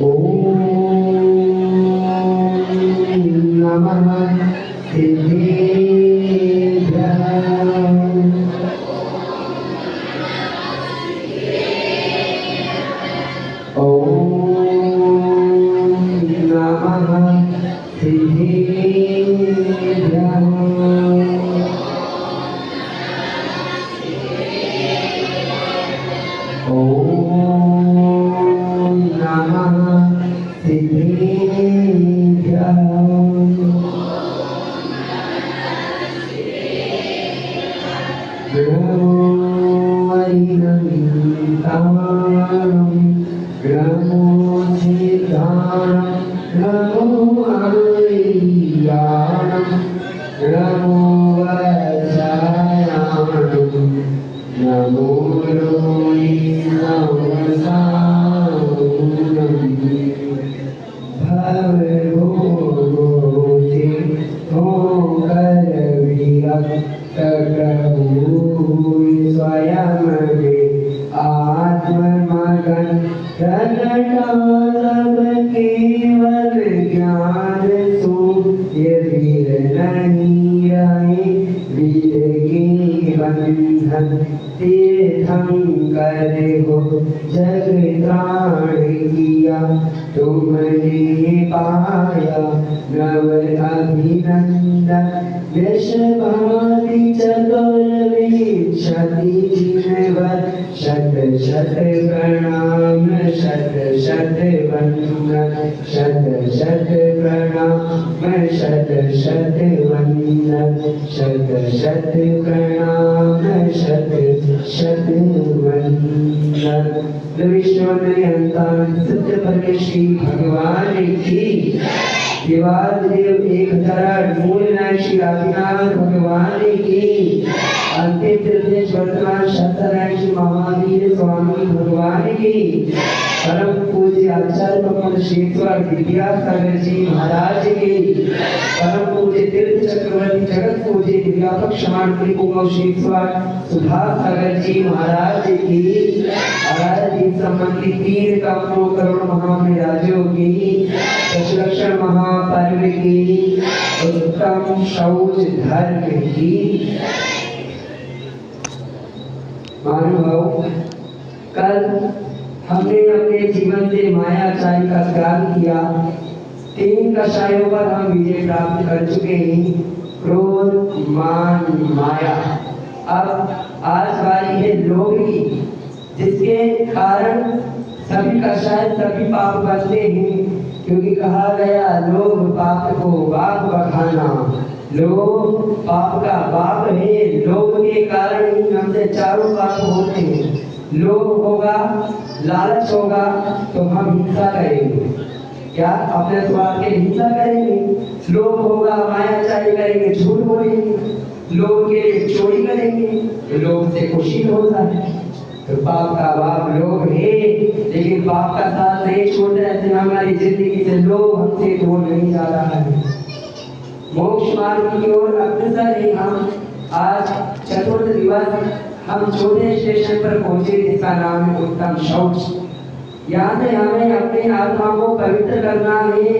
ओम नमः सिद्धेभ्यः। ओम नमः सिद्धेभ्यः। ओम नमः सिद्धेभ्यः। नमो वैनन्ताणं नमो सिद्धाणं नमो अमृयाणं नमो वत्सायाणं नमो रोहि नमसारणं भवभूति होकर विरक्त स्वयं आत्ममगन प्रगटालब केवल ज्ञान सूर्य वीर नहीं रहे वीर के बंधन तीर्थंकर हो जग त्राण किया तुमने पाया नव अभिनंदन वृषभादि चतुर्विंशति जिनवर शत शत प्रणाम शत शत वंदन शत शत प्रणाम शत शत वंदन शत शत प्रणाम शत शत वंदन। विष्णु सत्य पर श्री भगवान की देवादेव 1008 मूलनाथ श्री आदिनाथ भगवान की अंतिम तृतीय वर्तमान शास्त्रार्थ श्री महावीर स्वामी भगवान की परम पूज्य आचार्य प्रमुख श्रीश्वर विद्यासागर जी महाराज की परम पूज्य तीर्थ चक्रवर्ती जगत पूज्य व्यापक शांति कुमार श्रीश्वर सुधासागर जी महाराज की आराध्य संबंधी तीन कामों करोड़ महाराजों की दशलक्षण महापर्व की उत्तम शौच धर्म की मानव कल हमने अपने जीवन से मायाचारी का त्याग किया। 3 कषायों पर हम विजय प्राप्त कर चुके हैं, क्रोध मान माया। अब आज बारी है लोभ की, जिसके कारण सभी कषाय सभी पाप बनते हैं, क्योंकि कहा गया लोभ पाप को बाप बखाना। लोभ पाप का बाप है। लोभ के कारण ही हमसे चारों पाप होते हैं। लोभ होगा, लालच होगा तो हम हिंसा करेंगे। क्या अपने स्वार्थ के हिंसा करेंगे? लोभ होगा, मायाचारी करेंगे, झूठ बोलेंगे, लोभ के लिए चोरी करेंगे, लोभ से खुशी होता है। तो पाप का बाप लोभ है, लेकिन पाप का साथ नहीं छोड़ रहे थे। हमारी जिंदगी से लोभ हमसे दूर नहीं जा रहा है। मोक्ष मार्ग की ओर अग्रसर है हम। आज चतुर्थ दिवस हम छोटे स्टेशन पर पहुंचे, जिसका नाम है उत्तम शौच। यहाँ से हमें अपने आत्मा को पवित्र करना है।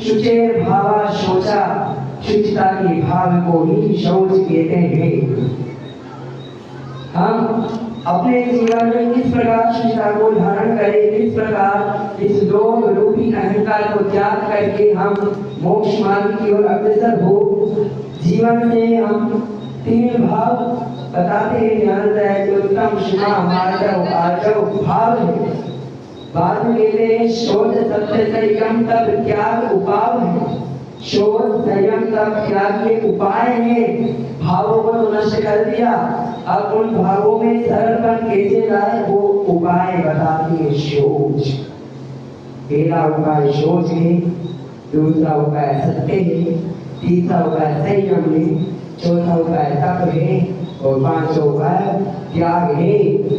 शुचेर भावा शौचा, शुचिता के भाव को ही शौच कहते हैं। हम अपने जीवन में किस प्रकार शुचिता को धारण करें, किस प्रकार इस लोभ रूपी अहंकार को त्याग करके हम मोक्ष मार्ग की ओर अग्रसर हो। जीवन से हम 3 भाव बताते हैं, ध्यान रहे। उत्तम क्षमा मार्जव आर्जव भाव है। बाद में कहते हैं शोध सत्य संयम तब त्याग उपाय है। शोध संयम तब त्याग के उपाय है। भावों को तो नष्ट कर दिया, अब उन भावों में सरलपन कैसे लाए वो उपाय बताती है शोच। पहला उपाय शोच है, दूसरा उपाय सत्य है, तीसरा उपाय संयम है, चौथा उपाय तप है और 5वां उपाय त्याग है।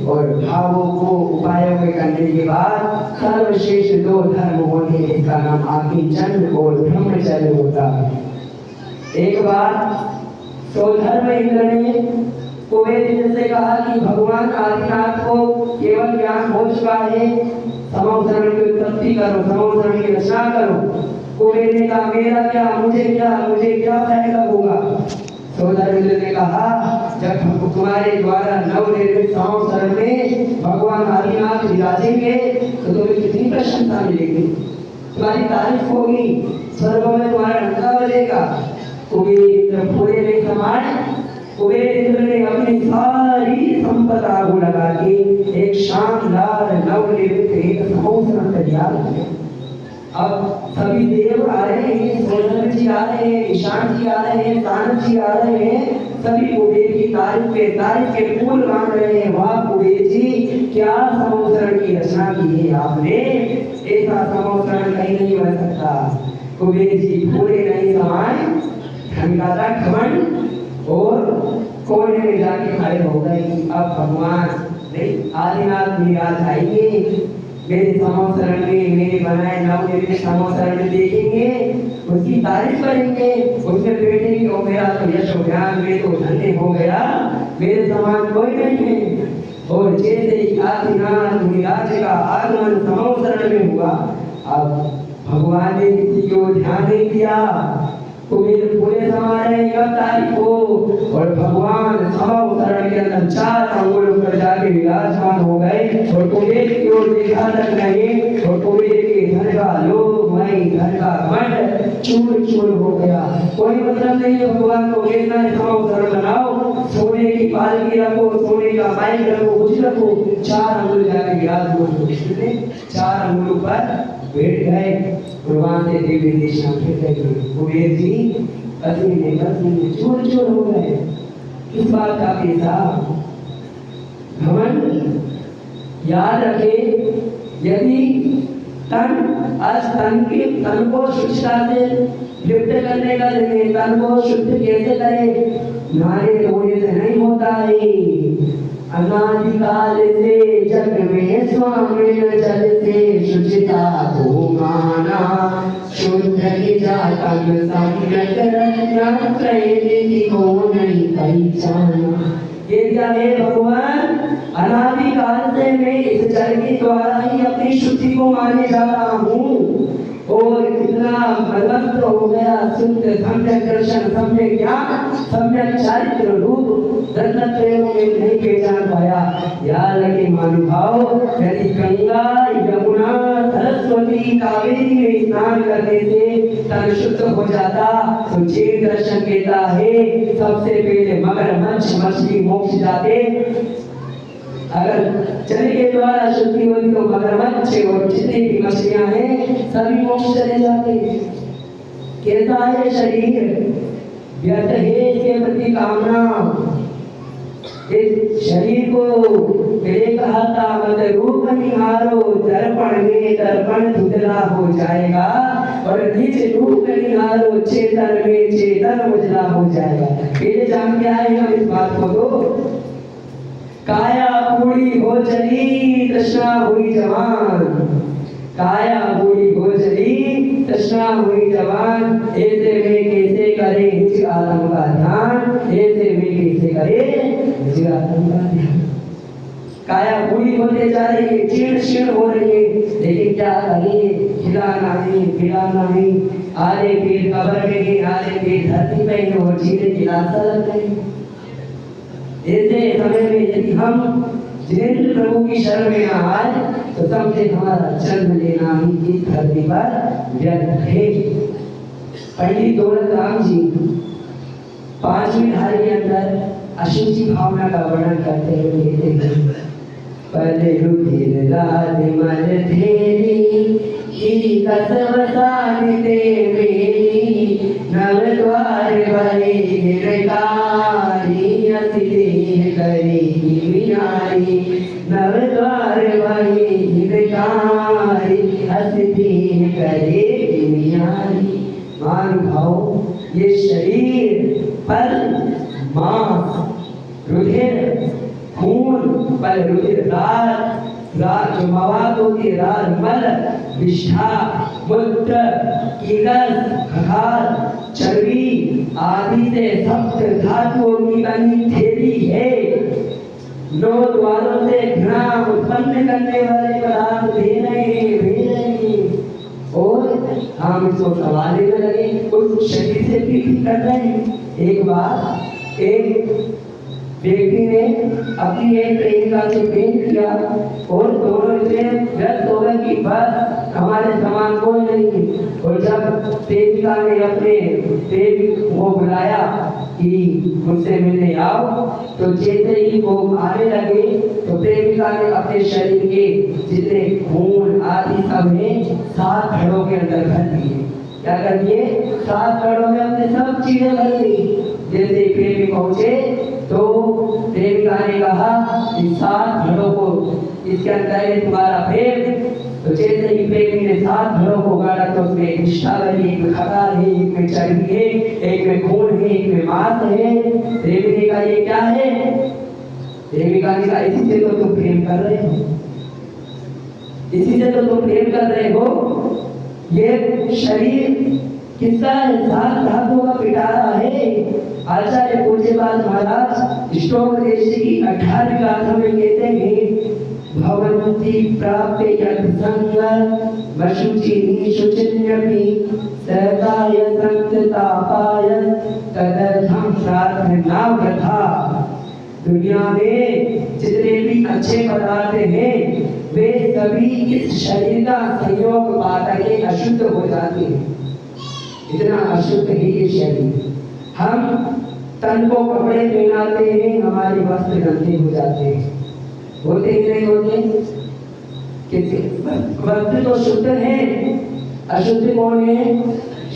और भावों को उपायों में करने के बाद सर्वश्रेष्ठ 2 धर्म होते हैं, इसका नाम आत्मचर्य और ब्रह्मचर्य होता है। एक बार सौधर्म इंद्र ने कुबेर से कहा कि भगवान आदिनाथ को केवल ज्ञान हो चुका है, समावसरण की उत्पत्ति करो, समावसरण की रचना करो। कुबेर ने कहा मेरा क्या, मुझे क्या फायदा होगा। सौदामित्र ने कहा जब तुम्हारे द्वारा नवनिर्मित समावसरण में भगवान आदिनाथ विराजेंगे तो तुम्हें कितनी प्रशंसा मिलेगी, तुम्हारी तारीफ होगी, स्वर्गों में तुम्हारा डंका बजेगा। कुबेर इंद्र पूरे में समाये। कुबेर इंद्र ने अपनी सारी संपदा को लगा के एक शानदार नवनिर्मित एक समावसरण तैयार किया। अब सभी देव आ रहे हैं, सौदामित्र जी आ रहे हैं, ईशान जी आ रहे हैं, तानक जी आ रहे हैं, सभी कुबेर की तारीफ के फूल गान रहे हैं। वाह कुबेर जी, क्या समावसरण की रचना की है आपने, ऐसा समावसरण कहीं नहीं बन सकता। कुबेर जी पूरे नहीं समाये, ठंडा था घमंड और कोने में जाके खड़े हो गए कि अब भगवान नहीं आदिनाथ विराज आएंगे, मेरे समावसरण में, मेरे बनाए नवनिर्मित समावसरण में देखेंगे, उसकी तारीफ करेंगे, उसके बेटे की ओ मेरा तो यश हो गया, मैं तो धन्य हो गया, मेरे समान कोई नहीं है। और जैसे ही आदिनाथ विराज का आगमन समावसरण में हुआ, अब भगवान ने किसी को ध्यान नहीं दिया। कुबेर पूरे समा रहे कब तारीफ हो, और भगवान समावसरण के अंदर 4 अंगुल पर जाके विराजमान हो गए और कुबेर की ओर देखा तक नहीं, और कुबेर के धन का लोभ मई, धन का घमंड चूर चूर हो गया। कोई मतलब नहीं है भगवान को कहना है समावसरण बनाओ, सोने की पालकी रखो, सोने का माइक रखो, कुछ रखो, 4 अंगुल जाके विराजमान हो गए, 4 अंगुल पर बैठ गए। भगवान से दिव्य दिशा फिर गए। कुबेर जी पसीने चूर चूर हो गए। किस बात का पैसा घमंड। याद रखे, यदि तन को शुद्धता से लिप्त करने का देखें, तन को शुद्ध कैसे करें, नहाने धोने से नहीं होता है। अनादिकाल से जग में स्वामी जल से शुचिता को माना, शुद्ध की जातक सम्यक रचना त्रैविधि को नहीं पहचाना। ये क्या है भगवान, अनादिकाल से मैं इस जल के द्वारा ही अपनी शुद्धि को माने जा रहा हूँ, और इतना मदमस्त हो गया, शुद्ध सम्यक दर्शन, सम्यक ज्ञान, सम्यक चारित्र रूप रत्नत्रयों में नहीं पहचान पाया। याद रखे मानुभाव, यदि गंगा यमुना सरस्वती कावेरी में स्नान करने से तन शुद्ध हो जाता तो जीव दर्शन कहता है सबसे पहले मगरमच्छ मछली मोक्ष जाते। अगर जल के द्वारा शुद्धि होती तो मगरमच्छ और जितनी भी मछलियां हैं सभी मोक्ष चले जाते। कैसा है शरीर, व्यर्थ है इसके प्रति कामना। इस शरीर को कहा था मत रूप निहारो, दर्पण में दर्पण धुंधला हो जाएगा, और निज रूप निहारो, चेतन में चेतन उजला हो जाएगा। पहले जान के आए हम इस बात को। तो काया बूढ़ी हो चली तृष्णा हुई जवान, काया बूढ़ी हो चली तृष्णा हुई जवान, ऐसे में कैसे करे निज आत्म का ध्यान, ऐसे में कैसे करे निज आत्म का ध्यान। काया बूढ़ी होते जा रही है, क्षीण क्षीण हो रही है, लेकिन क्या करे, खिलाना नहीं पिलाना नहीं, आधे पेट कब्र में गए, आधे पेट धरती पे है, और जीने की लाशा लग गई। ऐसे समय में यदि हम जिनेंद्र प्रभु की शरण में आए तो समझे हमारा जन्म लेना ही इस धरती पर व्यर्थ है। पंडित दौलत राम जी 5वीं धारे के अंदर अशुचि भावना का वर्णन करते हुए कहते हैं, पहले रुधिर रात मन धेरी, ही कसवसान ते मेरी, नव द्वार भरे गिरकारी, अति देह करी विनारी, नव द्वार भरे गिरकारी, अति देह करे विनारी। महानुभाव, ये शरीर पर मांस रुधिर खून पर रुधिर रात जो मवाद होती है, रात मल विष्ठा मूत्र कीगल खखार चर्बी आदि से सप्त धातुओं की बनी थैली है। लो द्वारों से घृणा उत्पन्न करने वाले पदार्थ दे रहे और हम इसको संभालने में लगे, उस शरीर से प्रीति कर रहे हैं। एक बार एक व्यक्ति ने अपनी एक प्रेमिका से प्रेम किया और दोनों इतने व्यस्त हो गए कि बस हमारे समान कोई नहीं। और जब प्रेमिका ने अपने प्रेमी को बुलाया कि मुझसे मिलने आओ, तो जैसे ही वो आने लगे तो प्रेमिका ने अपने शरीर के जितने खून आदि सब है 7 घड़ों के अंदर भर दिए। क्या कर दिए? 7 घड़ों में अपने सब चीजें भर दी। जैसे प्रेमी पहुंचे तो प्रेमिका ने कहा कि 7 घड़ों को इसके अंदर है तुम्हारा प्रेम। तो जैसे ही प्रेमी ने 7 घड़ों को गाड़ा तो उसमें एक निष्ठा बनी, एक में खटाल है, एक में चर्बी है, एक में खून है, एक में मांस है। प्रेमी ने कहा ये क्या है? प्रेमिका ने कहा इसी से तो तुम प्रेम कर रहे हो, इसी से तो तुम प्रेम कर रहे हो। ये शरीर किसका है? 7 धातुओं का पिटारा है। आचार्य पूज्यपाद महाराज श्लोक देशी की 18वीं गाथा में कहते हैं भवन्ति प्राप्ते यत् संग वशुचि शुचिन्यपि सहताय संततापाय तदर्थं प्रार्थना वृथा। दुनिया में जितने भी अच्छे पदार्थ हैं वे सभी इस शरीर का संयोग पाकर के अशुद्ध हो जाते हैं। इतना अशुद्ध है ये शरीर। हम तन को कपड़े पहनाते हैं, हमारे वस्त्र गंदे हो जाते हैं। होते ही नहीं होते? वस्त्र तो शुद्ध है, अशुद्ध कौन है?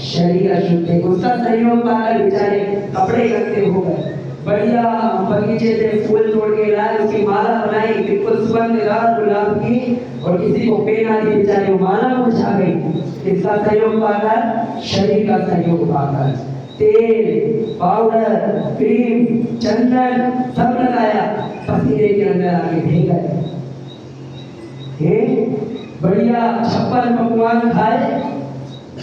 शरीर अशुद्ध है। उसका संयोग पाकर बेचारे कपड़े गंदे हो गए। बढ़िया बगीचे से फूल तोड़ के लाए, उसकी माला बनाई बिल्कुल सुगंधदार गुलाब की, और किसी को पहना दी, बेचारे माला मुरझा गई। इसका सहयोग पाकर, शरीर का सहयोग पाकर तेल, पाउडर, क्रीम, चंदन सब लगाया, पसीने के अंदर आके भीग गए। बढ़िया 56 पकवान खाए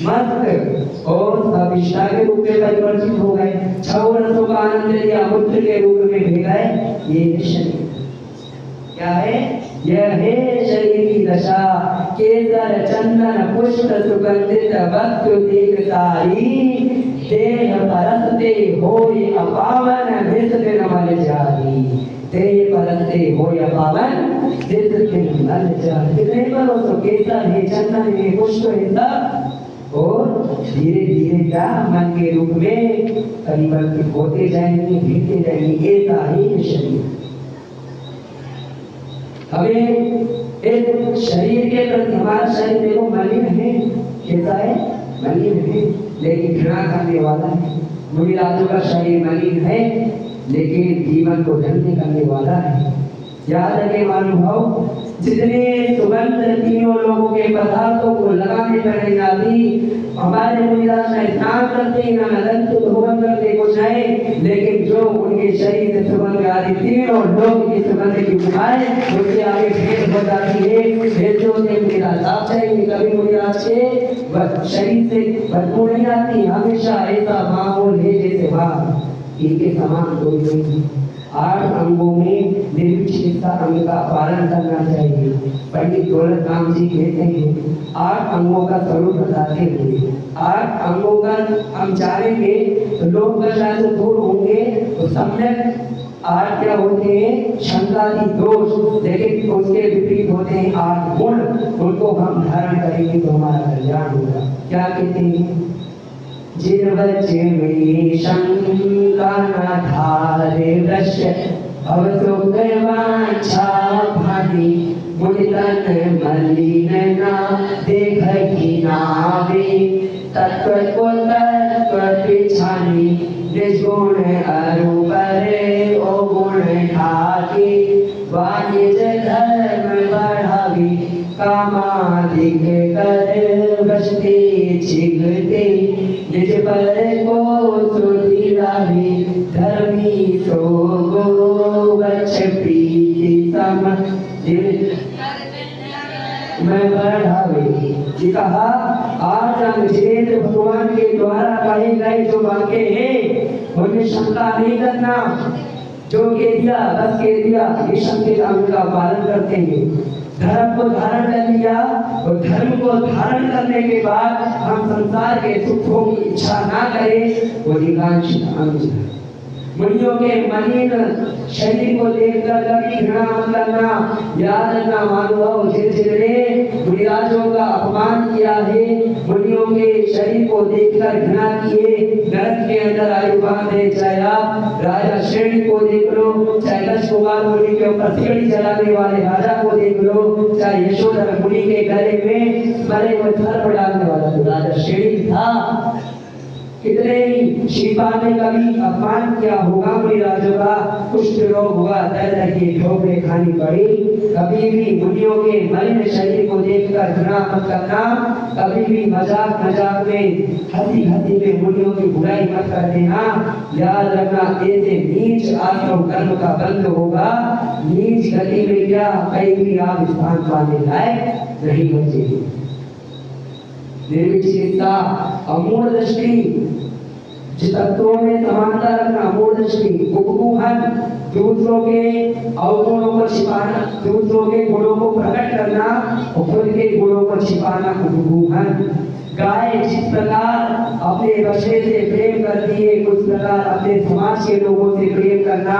मस्त और सब इष्टा के रूप में परिवर्तित हो गए। 6 रसों का आनंद लिया, मूत्र के रूप में भीग गए। ये शरीर क्या है? यह है शरीर की दशा। केसर चंदन पुष्प सुगंधित वस्तु देखताई देह परसते होय अपावन नित दिन मल जाई। देह परसते होय अपावन नित दिन मल जाई। कितने पर वो केसर है, चंदन है, पुष्प है सब, और धीरे धीरे क्या मन के रूप में परिवर्तित होते जाएंगे, भीगते जाएंगे। ऐसा ही ये शरीर। हमें इस शरीर के प्रति, हमारा शरीर देखो मलिन है, कैसा है? मलिन है, लेकिन घृणा करने वाला है। मुनिराजों का शरीर मलिन है लेकिन जीवन को धन्य करने वाला है। याद रखे अनुभव, जितने सुगंध तीनों लोगों के पदार्थों को लगाने पर नहीं आती। हमारे मुनिराज में स्नान करते हैं, नदन तो भोगन करते कुछ नहीं, लेकिन जो उनके शरीर से सुगंध आदि तीनों लोग की सुगंध की बुझाए उनके आगे भेंट हो जाती है। भेजो से मुनिराज आप चाहिए, कभी मुनिराज के शरीर से बदबू नहीं आती। हमेशा ऐसा माहौल है जैसे वहाँ इनके समान कोई नहीं। 8 अंगों में निर्विचिकित्सा अंग का पालन करना चाहिए। पंडित दौलत राम जी कहते हैं 8 अंगों का स्वरूप बताते हुए 8 अंगों का हम जानेंगे तो लोग दशा से दूर होंगे। तो सम्यक 8 क्या होते हैं? शंकादि दोष, लेकिन उसके विपरीत होते हैं 8 गुण। उनको हम धारण करेंगे तो हमारा कल्याण होगा। क्या कहते हैं? जिनवचे में शंका न धारे दृश्य अवसुख वांछा भागी मुनितन मलिन ना देखी नावे तत्व को तत्व पिछानी निष्गुण अरूपरे ओ गुण ढाकी वाणिज्य धर्म बढ़ावी कामादिक कर बसते छिगते निज पर को सुधीरावी धर्मी सो गो वच प्रीति सम मैं बढ़ावे। जी कहा आज हम जिनेन्द्र भगवान के द्वारा कहे गए जो वाक्य है उनमें शंका नहीं करना। जो कह दिया बस कह दिया, ये संकेत हम उनका पालन करते हैं। धर्म को धारण कर लिया और धर्म को धारण करने के बाद हम संसार के सुखों की इच्छा ना करें, वो अधिकांश अंग। मुनियों के मलिन शरीर को देखकर कभी घृणा मत करना। याद रखना मानव, जिन्होंने मुनिराजों का अपमान किया है, मुनियों के शरीर को देखकर घृणा किए, नरक के अंदर आयु बांधे। चाहे आप राजा श्रेणी को देख लो, चाहे दक्ष कुमार मुनि के ऊपर सीढ़ी चलाने वाले राजा को देख लो, चाहे यशोधर मुनि के गले में मरे हुए सर्प डालने वाला तो राजा श्रेणी था। कितने ही शिवा ने कभी अपमान किया होगा मुनिराजों का, कुष्ठ रोग हुआ, दर्द की ठोकरें खानी पड़ी। कभी भी मुनियों के मलिन शरीर को देखकर घृणा मत करना। कभी भी मजाक मजाक में हंसी हंसी में मुनियों की बुराई मत कर देना। याद रखना, ऐसे नीच आश्रम कर्म का बंद होगा। नीच गति में क्या कहीं भी आप स्थान पाने लायक नहीं बचेंगे। निर्विचिकित्सा, अमूढ़ दृष्टि, तत्वों में समानता रखना, अमूढ़ दृष्टि, उपगुहन, दूसरों के अवगुणों को छिपाना, दूसरों के गुणों को प्रकट करना और खुद के गुणों को छिपाना, उपगुहन। गाय जिस प्रकार अपने बछड़े से प्रेम करती है, उस प्रकार अपने समाज के लोगों से प्रेम करना,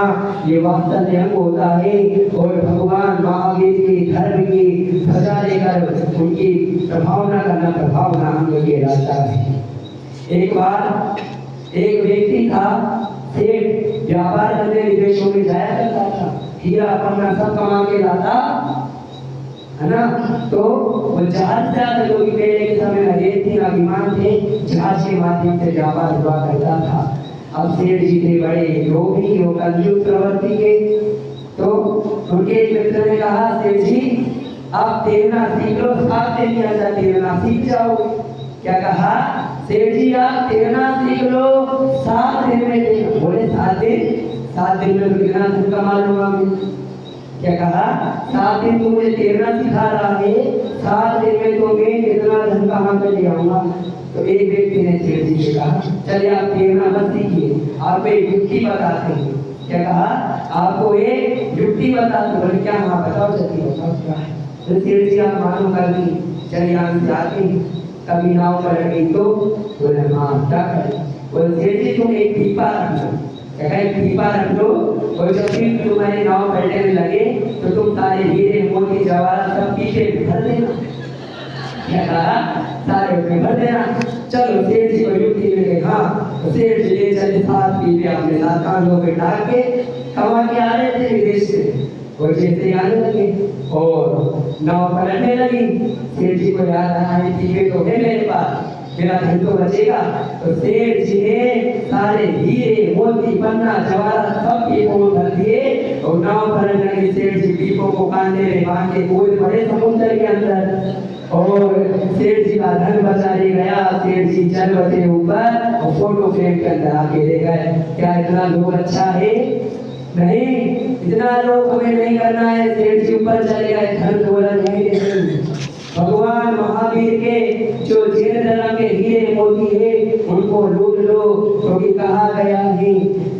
ये वास्तव में होता है। और भगवान महावीर के धर्म की ध्वजा लेकर उनकी प्रभावना करना, प्रभावना अंग के रहता है। एक बार एक व्यक्ति था, सेठ व्यापार करने विदेशों में जाया करता था, हीरा अपना सब कमा के लाता है ना। तो वो जहाज से आता, जो कि पहले के समय में रेल थी ना विमान थे, जहाज के माध्यम से व्यापार हुआ करता था। अब सेठ जी थे बड़े लोभी और कंजूस प्रवृत्ति के, तो उनके एक मित्र ने कहा, सेठ जी आप तैरना सीख लो, 7 दिन के अंदर तैरना सीख जाओगे। क्या कहा? सेठ जी आप तैरना सीख लो, 7 दिन में तैरना। बोले 7 दिन में तो कितना दिन कमा लूंगा। क्या कहा? 7 दिन तो मुझे तैरना सिखा रहा है, 7 दिन में तो मैं कितना धन कमा कर ले आऊंगा। तो एक व्यक्ति ने सेठ जी से कहा, चलिए आप तैरना मत सीखिए, आप एक युक्ति बताते हैं। क्या कहा? आपको एक युक्ति बताते हैं। बोले क्या? हाँ बताओ, जल्दी बताओ क्या है। तो सेठ जी आप मालूम कर दी, चलिए आप जाते कभी नाव पर गई तो बोले हाँ क्या करें। बोले सेठ जी तुम एक पीपा रख लो। क्या कहे? पीपा रख लो, और जब फिर तुम्हारी नाव पलटने लगे तो तुम सारे हीरे मोती जवाहरात सब पीछे भर देना। क्या कहा? सारे उसमें भर देना। चलो सेठ जी को युक्ति मिल गई। हाँ, तो सेठ जी ले चले 7 पीपे अपने साथ कांधों पे ढाक के कमा के आ रहे थे विदेश से। और जैसे आने लगे और नाव पलटने लगी, सेठ जी को याद आया है पीपे तो है मेरे पास, मेरा धन तो बचेगा। तो सेठ जी ने सारे हीरे मोती पन्ना जवाहरात सब पीपों में भर दिए और नाव पलटने लगी। सेठ जी पीपों को कांधे में बांध के कूद पड़े समुद्र के अंदर और सेठ जी का धन बचा ले गया। सेठ जी चल बसे ऊपर और फोटो फ्रेम के अंदर आके ले गए। क्या इतना लोग अच्छा है? नहीं, इतना लोग हमें नहीं करना है। सेठ जी ऊपर चले गए, धन दौलत नहीं। भगवान महावीर के जो जीर्ण धर्म के हीरे मोती है उनको लूट लो, क्योंकि कहा गया है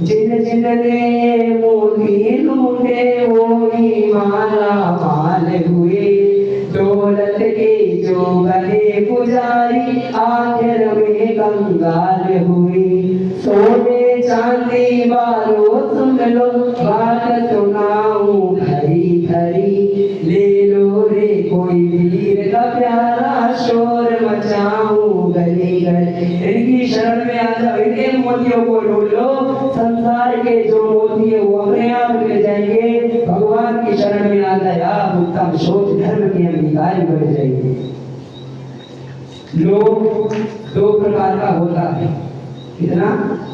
जिन जिन ने मोती लूटे वो ही माला माल हुए। दौलत के जो बने पुजारी आखिर में कंगाल हुए। सोने चांदी वालों सुन लो बात सुनाऊं खरी खरी। ले लो रे कोई वीर का प्यारा शोर मचाऊं गली गली। इनकी शरण में आ जाओ, इनके मोतियों को ढूंढ लो। संसार के जो मोती है वो अपने आप मिल जाएंगे। भगवान की शरण में आ जाए, आप उत्तम सोच धर्म के अधिकारी बन जाएंगे। लोग 2 प्रकार का होता है। कितना?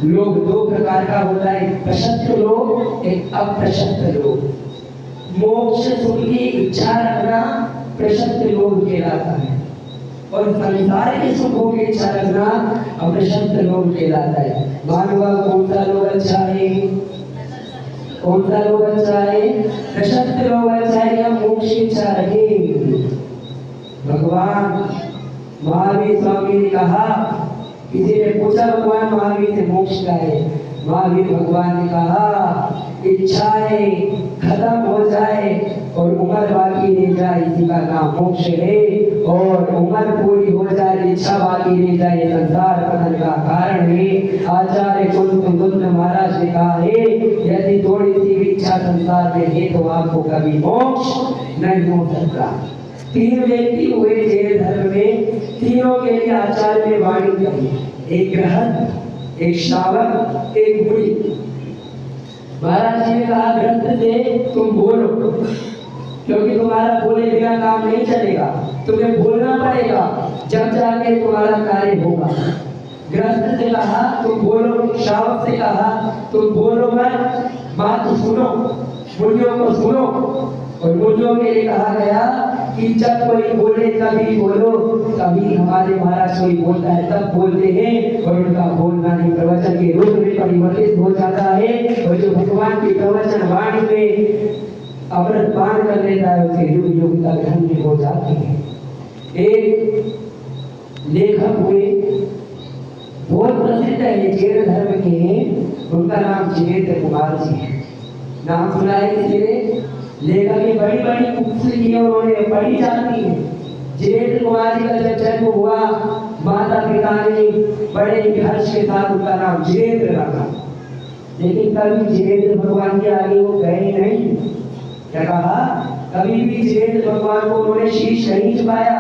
लोग 2 प्रकार का होता है, प्रशस्त लोग, एक अप्रशस्त लोग। मोक्ष सुख की इच्छा रखना प्रशस्त लोग कहलाता है, और संसार के सुखों की इच्छा रखना अप्रशस्त लोग कहलाता है। मानवा कौन सा लोग अच्छा है? कौन सा लोग अच्छा है? प्रशस्त लोग अच्छा है या मोक्ष की इच्छा रखे? भगवान महावीर स्वामी ने कहा, किसी ने पूछा भगवान महावीर से मोक्ष का है। महावीर भगवान ने कहा इच्छाएं खत्म हो जाए और उम्र बाकी रह जाए, इसी का नाम मोक्ष है। और उम्र पूरी हो जाए, इच्छा बाकी रह जाए, संसार पतन का कारण है। आचार्य कुंत महाराज ने कहा है, यदि थोड़ी सी भी इच्छा संसार में है तो आपको कभी मोक्ष नहीं हो सकता। 3 व्यक्ति हुए जैन धर्म में, तीनों के लिए आचार्य ने वाणी कही, एक गृहस्थ, एक श्रावक, एक मुनि। महाराज जी ने कहा, गृहस्थ से तुम बोलो, क्योंकि तुम्हारा बोले बिना काम नहीं चलेगा, तुम्हें बोलना पड़ेगा, जब जाके तुम्हारा कार्य होगा। गृहस्थ से कहा तुम बोलो, श्रावक से कहा तुम बोलो मत, बात सुनो, मुनियों को सुनो। और मुनियों के लिए कहा गया कि जब कोई बोले तभी बोलो, तभी हमारे महाराज कोई बोलता है तब बोलते हैं, और उनका बोलना ही प्रवचन के रूप में परिवर्तित हो जाता है। और जो भगवान की प्रवचन वाणी में अमृत पान कर लेता है, उसके युग युग तक धन्य हो जाती है। एक लेखक हुए, बहुत प्रसिद्ध है जैन धर्म के, उनका नाम जिनेन्द्र कुमार जी है। नाम सुना है किसी ने? लेखक की बड़ी बड़ी पुस्तकें उन्होंने पढ़ी जाती है। जिनेन्द्र कुमार जी का जब जन्म हुआ, माता पिता ने बड़े ही हर्ष के साथ उनका नाम जिनेन्द्र रखा, लेकिन कभी जिनेन्द्र भगवान के आगे वो गए नहीं। क्या कहा? कभी भी जिनेन्द्र भगवान को उन्होंने शीश नहीं झुकाया।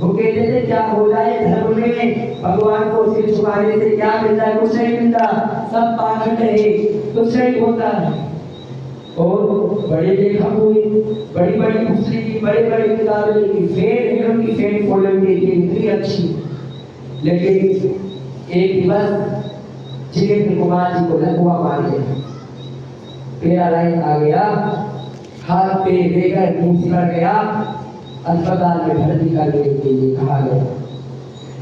वो कहते थे क्या हो जाए धर्म में, भगवान को सिर झुकाने से क्या मिलता है? कुछ नहीं मिलता, सब पाखंड है, कुछ नहीं होता है। और बड़े लेखक हुए, बड़ी बड़ी पुस्तकें, बड़े बड़े किताबें लिखी, फेर उनकी फेर कॉलम की इतनी अच्छी। लेकिन एक दिवस जिनेन्द्र कुमार जी को लकवा मार गया, पेरा लाइन आ गया, हाथ पे लेकर मुंह सिमट गया, अस्पताल में भर्ती करने के लिए कहा गया।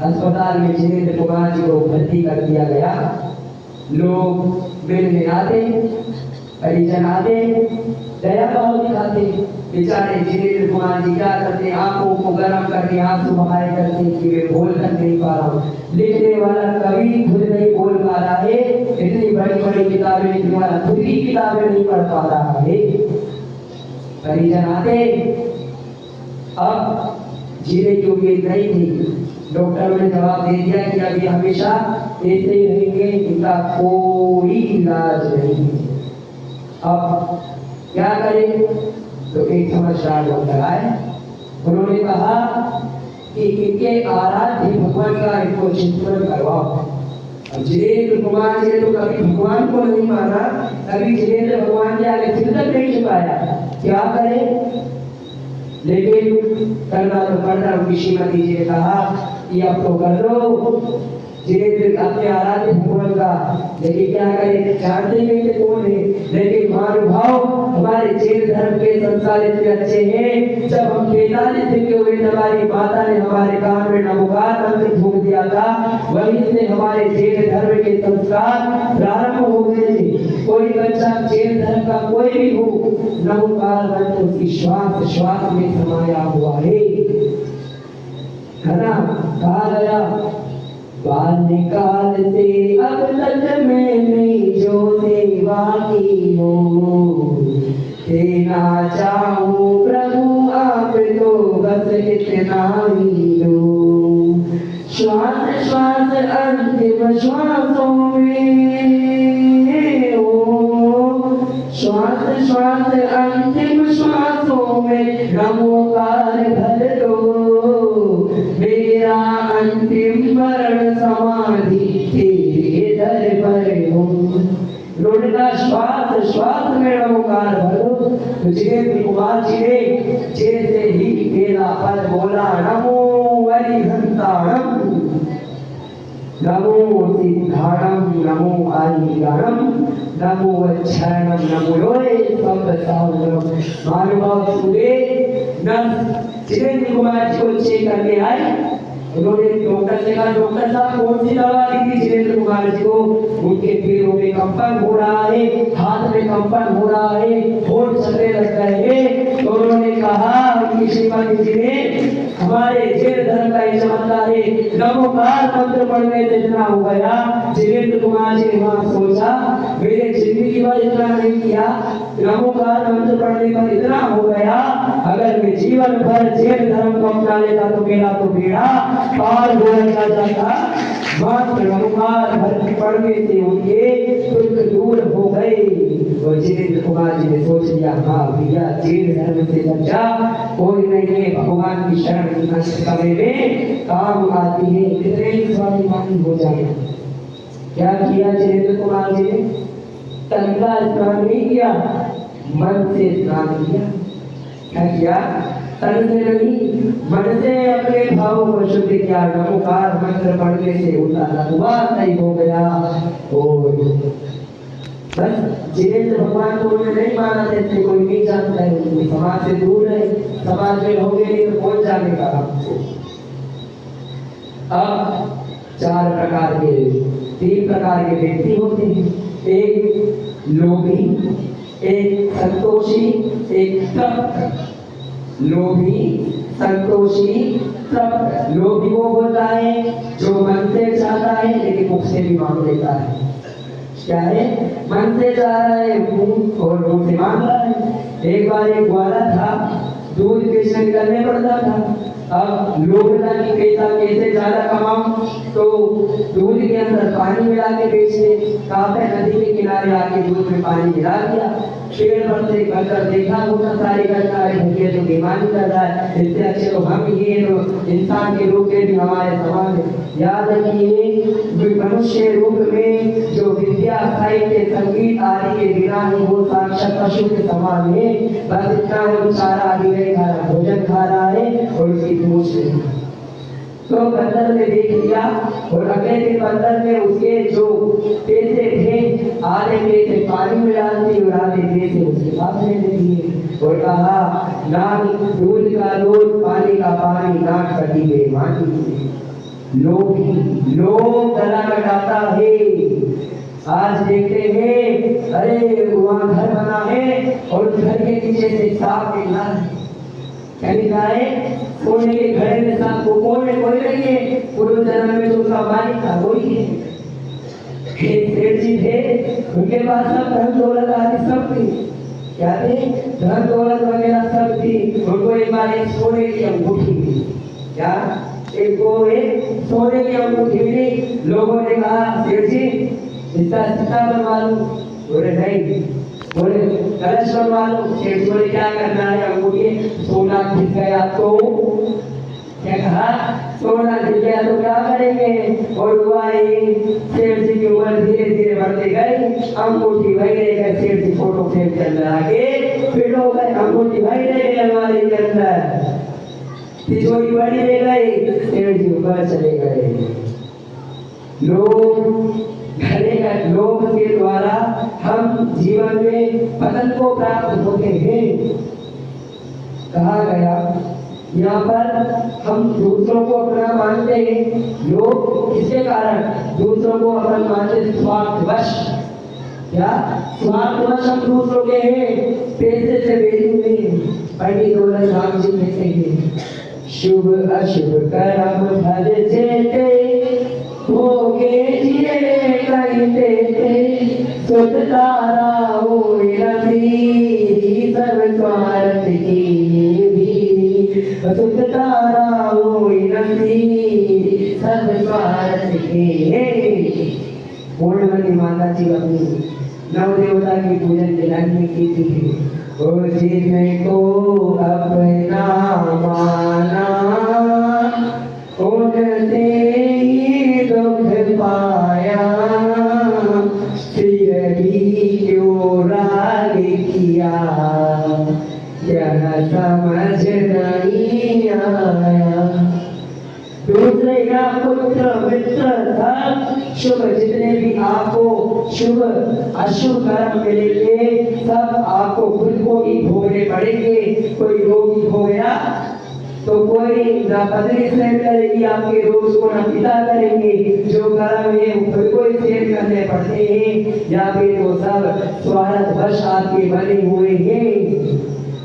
अस्पताल में जिनेन्द्र कुमार जी को भर्ती कर दिया गया। लोग मिलने आते, परिजन आते, दया भाव दिखाते। बेचारे जिनेन्द्र कुमार जी क्या करते, आंखों को गर्म करके आंसू बहाए करते कि वे बोल कर नहीं पा रहा हूँ। लिखने वाला कभी खुद नहीं बोल पा रहा है, इतनी बड़ी बड़ी किताबें लिखने वाला खुद ही किताबें नहीं पढ़ पा रहा है। परिजन आते, अब जीने की उम्मीद नहीं थी। डॉक्टरों ने जवाब दे दिया कि अभी हमेशा ऐसे ही रहेंगे, इनका कोई इलाज नहीं। अब क्या करें? तो एक समझदार डॉक्टर आए, उन्होंने कहा कि इनके आराध्य भगवान का इनको चिंतन करवाओ। अब जिनेन्द्र कुमार जी ने तो कभी भगवान को नहीं माना, कभी जिनेन्द्र भगवान के आगे सिर तक नहीं झुकाया। क्या करें? लेकिन करना तो पड़ता। उनकी श्रीमती जी ने कहा कि अब तो कर लो जिनेन्द्र अपने आराध्य भगवान का, लेकिन क्या करें? जानते नहीं थे कौन है। लेकिन महानुभाव, हमारे जैन धर्म के संस्कार इतने अच्छे हैं। जब हम 45 दिन के हुए, हमारी माता ने हमारे कान में नमोकार मंत्र फूंक दिया था, वहीं से हमारे जैन धर्म के संस्कार प्रारंभ हो गए थे। कोई बच्चा जैन धर्म का कोई भी हो, नमोकार मंत्र उसकी श्वास श्वास में समाया हुआ है ना? कहा गया बाल्यकाल से अब तक मैंने जो सेवा की हो, देना चाहूं प्रभु आप तो बस इतना ही दो। श्वास श्वास अंतिम श्वासों में हो, श्वास श्वास अंतिम श्वासों में नमोकार भर दो। मेरा अंतिम मरण समाधि तेरे दर पर हो। लौटना श्वास श्वास में नमोकार भरो। तो जिनेन्द्र कुमार जी ने जैसे ही मेरा पद बोला, नमो अरिहंताणम, नमो सिद्धाणम, नमो आलिंगनम, नमो अच्छरणम, नमो लोरे संपसावनम। महानुभाव सुने न जिनेन्द्र कुमार जी को चेक करने आए। उन्होंने डॉक्टर से कहा, डॉक्टर साहब कौन सी दवा दी थी जिनेन्द्र कुमार जी को? उनके पैरों में कंपन हो रहा है, हाथ में कंपन हो रहा है, होठ चलने लग गए हैं। तो उन्होंने कहा, उनकी श्रीमती जी ने, हमारे जैन धर्म का ये चमत्कार है, नमोकार मंत्र पढ़ने से इतना हो गया। जिनेंद्र कुमार जी ने वहां सोचा मेरे जिंदगी भर इतना नहीं किया, नमोकार मंत्र पढ़ने पर इतना हो गया, अगर मैं जीवन भर जैन धर्म को अपना लेता तो मेरा तो बेड़ा पार हो जाता। मात्र नमोकार पढ़ने से उनके दुख दूर हो गए। और जिनेंद्र कुमार जी ने सोच लिया हाँ भैया जैन धर्म से बचा कोई नहीं है, भगवान की शरण समय में काम आती है, कितने ही स्वाभिमानी हो जाए। क्या किया जिनेंद्र कुमार जी ने? तन का स्नान नहीं किया, मन से स्नान किया। क्या किया? तन से नहीं, मन से अपने भावों को शुद्ध किया। नमोकार मंत्र पढ़ने से उनका लघुवा सही हो गया। और बस जिनेंद्र भगवान को उन्होंने नहीं माना था, इससे कोई नहीं जानता है, कोई समाज से दूर है, समाज में होंगे नहीं तो कौन जानेगा आपको। अब तीन प्रकार के व्यक्ति होते हैं, एक लोभी, एक संतोषी, एक तृप्त। लोभी, संतोषी, तृप्त। लोभी वो होता है जो मन से चाहता है लेकिन मुख से भी मांग लेता है। क्या है? मन से चाह रहा है मुंह और मुंह से मांग रहा है। एक बार एक ग्वाला था, दूध बेचने निकलने पड़ता था। अब लोग की पैसा कैसे ज्यादा कमाऊं, तो दूध के अंदर पानी मिला के बेचते। काफे नदी के किनारे आके दूध में पानी मिला दिया, पेड़ पर से कर देखा होता सारी घटना है, भैया तो बेईमानी कर रहा है, इससे अच्छे तो हम ही हैं, तो इंसान के रूप में भी हमारे समान है। याद रखिए मनुष्य रूप में जो विद्या साहित्य संगीत आदि के बिना ही वो साक्षात पशु के समान है। बस इतना है चारा आदि नहीं खा रहा, भोजन खा रहा है और उसकी पूछ नहीं। तो बंदर ने देख लिया और अगले दिन बंदर ने उसके जो पैसे थे आधे पैसे पानी में डाल दिए और आधे पैसे उसके पास ले दिए और कहा नाक दूध का दूध पानी का पानी नाक कटी बेईमानी। लोग गला कटाता है। आज देखते हैं अरे वहाँ घर बना है और घर के नीचे से सांप निकला है। क्या निकला है? सोने के घड़े में सांप को कोई नहीं है, पूर्व जन्म में जो उसका मालिक था वही है। सेठ जी थे, उनके पास सब धन दौलत आदि सब थी। क्या थे? धन दौलत वगैरह सब थी। उनको एक बार एक सोने की अंगूठी मिली। क्या? एक सोने की अंगूठी मिली। लोगों ने कहा सेठ जी इसका सिक्का बनवा लो। बोले नहीं, बोले कलश बनवा लो। सेठ जी बोले क्या करना है? अंगूठी सोना खिंच गया तो क्या कहा? सोना खिंच गया तो क्या करेंगे? और हुआ सेठ जी की उम्र धीरे धीरे बढ़ते गई, अंगूठी वही रह गई। सेठ जी फोटो फ्रेम के अंदर आके फिट हो गए, अंगूठी वही रह गई अलमारी के अंदर, तिजोरी बड़ी रह गई, सेठ जी ऊपर चले गए। लोभ के द्वारा हम जीवन में पतन को प्राप्त होते हैं। कहा गया यहाँ पर हम दूसरों को अपना मानते हैं। लोग किसके कारण? दूसरों को अपन मानते स्वार्थवश। क्या? स्वार्थवश हम दूसरों के हैं, पैसे से वैल्यू नहीं। पंडित गोरख राम जी कहते हैं शुभ अशुभ कर्म फल जेते भोगे जिए कहते थे सुधता राहो रफी सब स्वार्थ की भी सुधता राहो रफी सब स्वार्थ के। पूर्णवती माता जी अपनी नवदेवता की पूजन के लाइन में की थी और जिनको अपना माना उनसे ही दुख पाया, फिर भी क्यों राग किया यह समझ नहीं आया। दूसरे का पुत्र मित्र धन शुभ जितने भी आपको शुभ अशुभ कर्म मिलेंगे सब आपको खुद को ही भोगने पड़ेंगे। कोई रोगी हो गया तो कोई ना पत्नी सहन करेगी आपके रोग को, ना पिता करेंगे। जो कर्म है वो खुद को ही सहन करने पड़ते हैं या फिर वो सब स्वार्थवश आपके बने हुए हैं।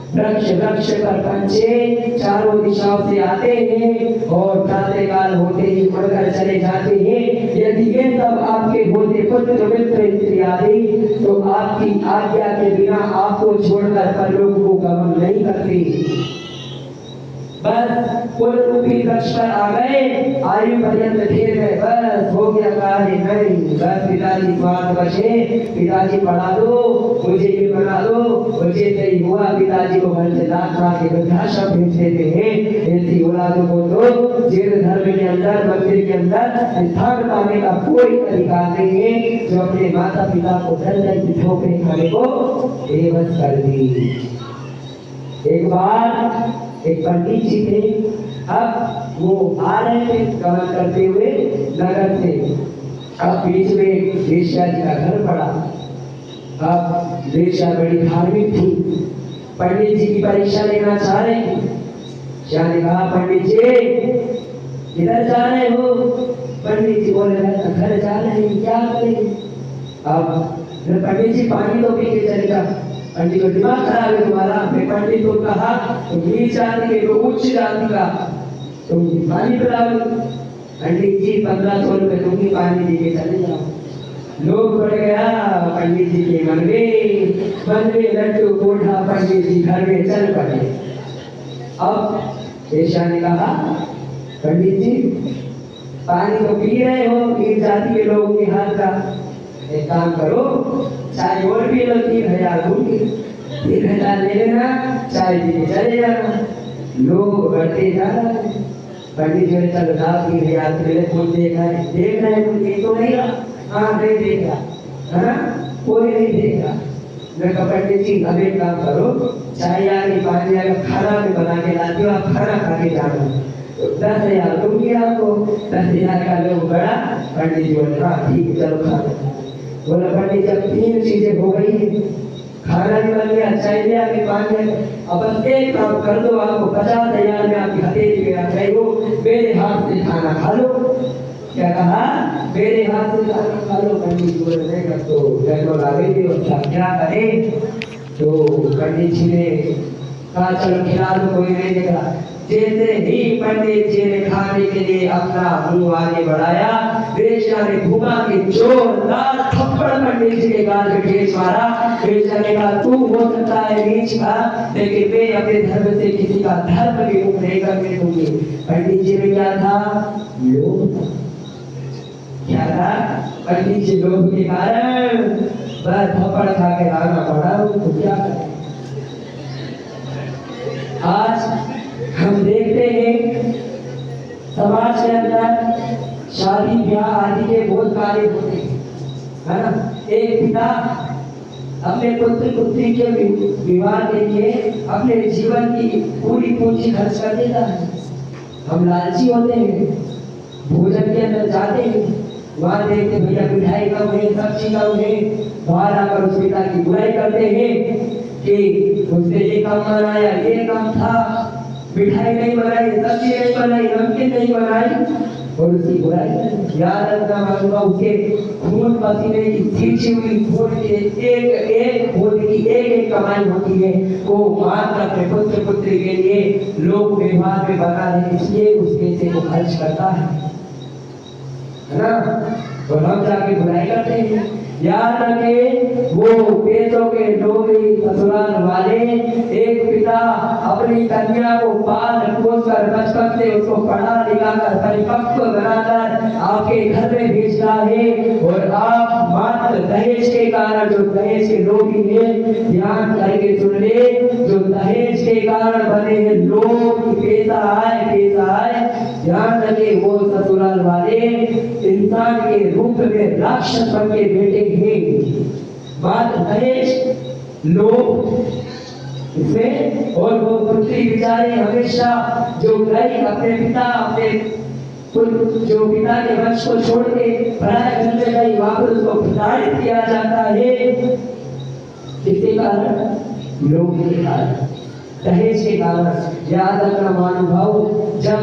वृक्ष वृक्ष पर पंछी चारों दिशाओं से आते हैं और प्रातःकाल होते ही उड़कर चले जाते हैं। यदि ये सब आपके होते पुत्र मित्र स्त्री आदि तो आपकी आज्ञा के बिना आपको छोड़कर परलोक को गमन नहीं करते। बस पूर्ण रूपी वृक्ष पर आ गए, आयु पर्यंत ठहर गए, बस हो गया कार्य नहीं। बस पिताजी स्वार्थ बचे, पिताजी पढ़ा दो, मुझे ये बना दो, मुझे सही हुआ, पिताजी को घर से लात मार के वृद्धाश्रम भेज देते हैं। ऐसी औलादों को तो जैन धर्म के अंदर मंदिर के अंदर स्थान पाने का कोई अधिकार नहीं है, जो अपने माता पिता को दंड ठोकरे खाने को बेबस कर दी। एक बार एक पंडित जी थे, अब वो आ रहे थे गमन करते हुए नगर से। अब बीच में वेश्या जी का घर पड़ा। अब वेश्या बड़ी धार्मिक थी, पंडित जी की परीक्षा लेना चाह रही थी। शाह ने कहा, पंडित जी किधर जा रहे हो? पंडित जी बोले, घर जा रहे हैं, क्या करें? अब पंडित जी पानी तो पी के चलेगा। पंडित को दिमाग खराब है तुम्हारा। मैं पंडित को कहा तुम नीच जाति के लोग उच्च जाति का तुम पानी पिलाओ। पंडित जी 1500 रुपए दूंगी, पानी दे के चले जाओ। लोग बढ़ गया पंडित जी के मन में लड्डू कोठा, पंडित जी घर में चल पड़े। अब वेश्या ने कहा, पंडित जी पानी तो पी रहे हो नीच जाति के लोगों के हाथ का, एक काम करो चाय और पी लो, 3000 दूंगी, 3000 ले लेना, चाय पी के चले जाना। लोग बढ़ते जा रहे हैं। पंडित जी ने चल रहा 3000 मेरे कौन देख रहे हैं तुम? देख तो नहीं रहा? हाँ नहीं देख रहा, है कोई नहीं देख रहा। मैं कहा पंडित जी अब एक काम करो, चाय आगे पानी आगे खाना भी बना के लाती हो, आप खाना खा के जाना। 10,000 दूंगी आपको। 10,000 का लोग बड़ा। पंडित जी बोले हाँ ठीक है चलो खाना। बोला पंडित जब 3 चीजें हो गई, खाना भी बन गया, चाय भी आगे पानी, अब बस एक काम कर दो, आपको 50,000 में आपकी हथेली में आ जाएगी, मेरे हाथ से खाना खा लो। क्या कहा? मेरे हाथ से खाना खा लो। पंडित बोले नहीं कर तो जन्म लागेगी, क्या करें? तो पंडित जी ने कहा चलो खिला दो, कोई नहीं देखा। जैसे ही पंडित जी ने खाने के लिए अपना मुंह आगे बढ़ाया, वेश्या ने घुमा के जोरदार थप्पड़ पंडित जी के गाल पे ठेस मारा। वेश्या ने कहा तू हो सकता है नीच का, लेकिन मैं अपने धर्म से किसी का धर्म भी मुख नहीं करने दूंगी। पंडित जी में क्या था? लोभ। क्या था? पंडित जी लोभ के कारण बस थप्पड़ खा के आना पड़ा। तो क्या करें? आज हम देखते हैं समाज के अंदर शादी ब्याह आदि के बहुत कार्य होते हैं, है ना। एक पिता अपने पुत्र पुत्री के विवाह के लिए अपने जीवन की पूरी पूंजी खर्च कर देता है। हम लालची होते हैं, भोजन के अंदर जाते हैं, वहां देखते भैया मिठाई कम है, सब्जी कम है, बाहर आकर उस पिता की बुराई करते हैं कि उसने ये कम बनाया, ये कम था, मिठाई नहीं बनाई, सब्जी नहीं बनाई, नमकीन नहीं बनाई, और उसकी बुराई। याद रखना मालूम उसके खून पसीने की सींची हुई खून के एक खून की एक कमाई होती है, वो मात्र अपने पुत्र पुत्री के लिए लोग व्यवहार में बना है, इसलिए उस पैसे को खर्च करता है ना। और हम जाके बुराई करते हैं। याद रखें वो पैसों के नौकरी ससुराल वाले, एक पिता अपनी कन्या को पाल पोस कर बचपन से उसको पढ़ा लिखा कर परिपक्व बनाकर आपके घर में भेजता है, और आप मात्र दहेज के कारण, जो दहेज के लोभी हैं, ध्यान करके सुन ले, जो दहेज के कारण बने हैं लोग, पैसा आए, ध्यान रखे वो ससुराल वाले इंसान के रूप में राक्षस बन के बेटे हैं। बात दहेज लोग इसमें, और वो पुत्री बेचारे हमेशा जो गई अपने पिता जो पिता के वंश को छोड़ के पराया घर में गई, वापस उसको प्रताड़ित किया जाता है। किसके कारण? लोग के कारण, दहेज के कारण। याद रखना महानुभाव, जब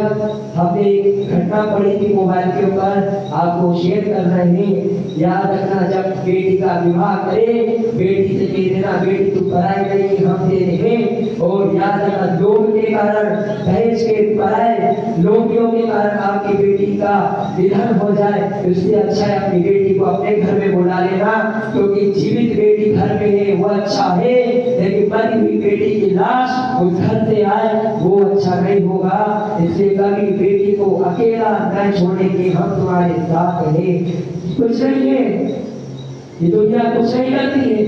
हमने एक घटना पढ़ी थी मोबाइल के ऊपर, आपको शेयर कर रहे हैं। याद रखना, जब बेटी का विवाह करे, बेटी से कह देना बेटी तू पराई नहीं, हम तेरे हैं। और याद रखना, लोभ के कारण, दहेज के पराए लोभियों के कारण आपकी बेटी का निधन हो जाए, इससे अच्छा है अपनी बेटी को अपने घर में बुला लेना, क्योंकि जीवित बेटी घर में है वो अच्छा है, लेकिन मरी हुई बेटी की लाश उस घर से आए वो अच्छा नहीं होगा। इसलिए कभी बेटी को अकेला न छोड़ेंगे, हम तुम्हारे साथ हैं। कुछ नहीं है, ये दुनिया कुछ नहीं करती है,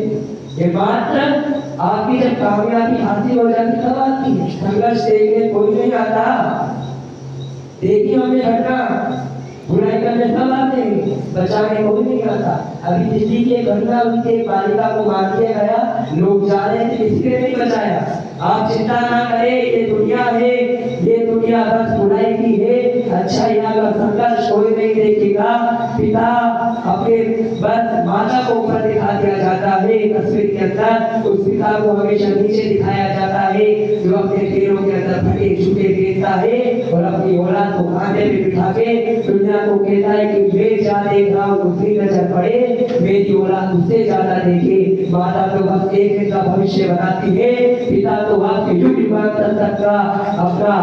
ये बात आपकी जब कामयाबी हासिल हो जाती तब आती है। संघर्ष देखने कोई नहीं आता। देखिए हमने घटना, बुराई करने सब आते हैं, बचाने कोई नहीं आता। अभी दिल्ली की एक घटना हुई थी, एक बालिका को मार दिया गया, लोग जा रहे थे, किसी ने नहीं बचाया। आप चिंता ना करें, ये दुनिया है, ये दुनिया बस बुराई की है, अच्छा यहाँ का संघर्ष कोई नहीं देखेगा। पिता अपने बस माता को ऊपर दिखा दिया जाता है तस्वीर के अंदर, उस पिता को हमेशा नीचे दिखाया जाता है जो अपने पैरों के अंदर फटे जूते पहनता है और अपनी औलाद को कांधे पे बिठा के दुनिया को कहता है कि मैं जा देख रहा हूँ, दूसरी नजर पड़े, मेरी औलाद उससे ज्यादा देखे। माता तो बस एक दिन का भविष्य बनाती है, पिता तो आपके युग युगांत तक का अपना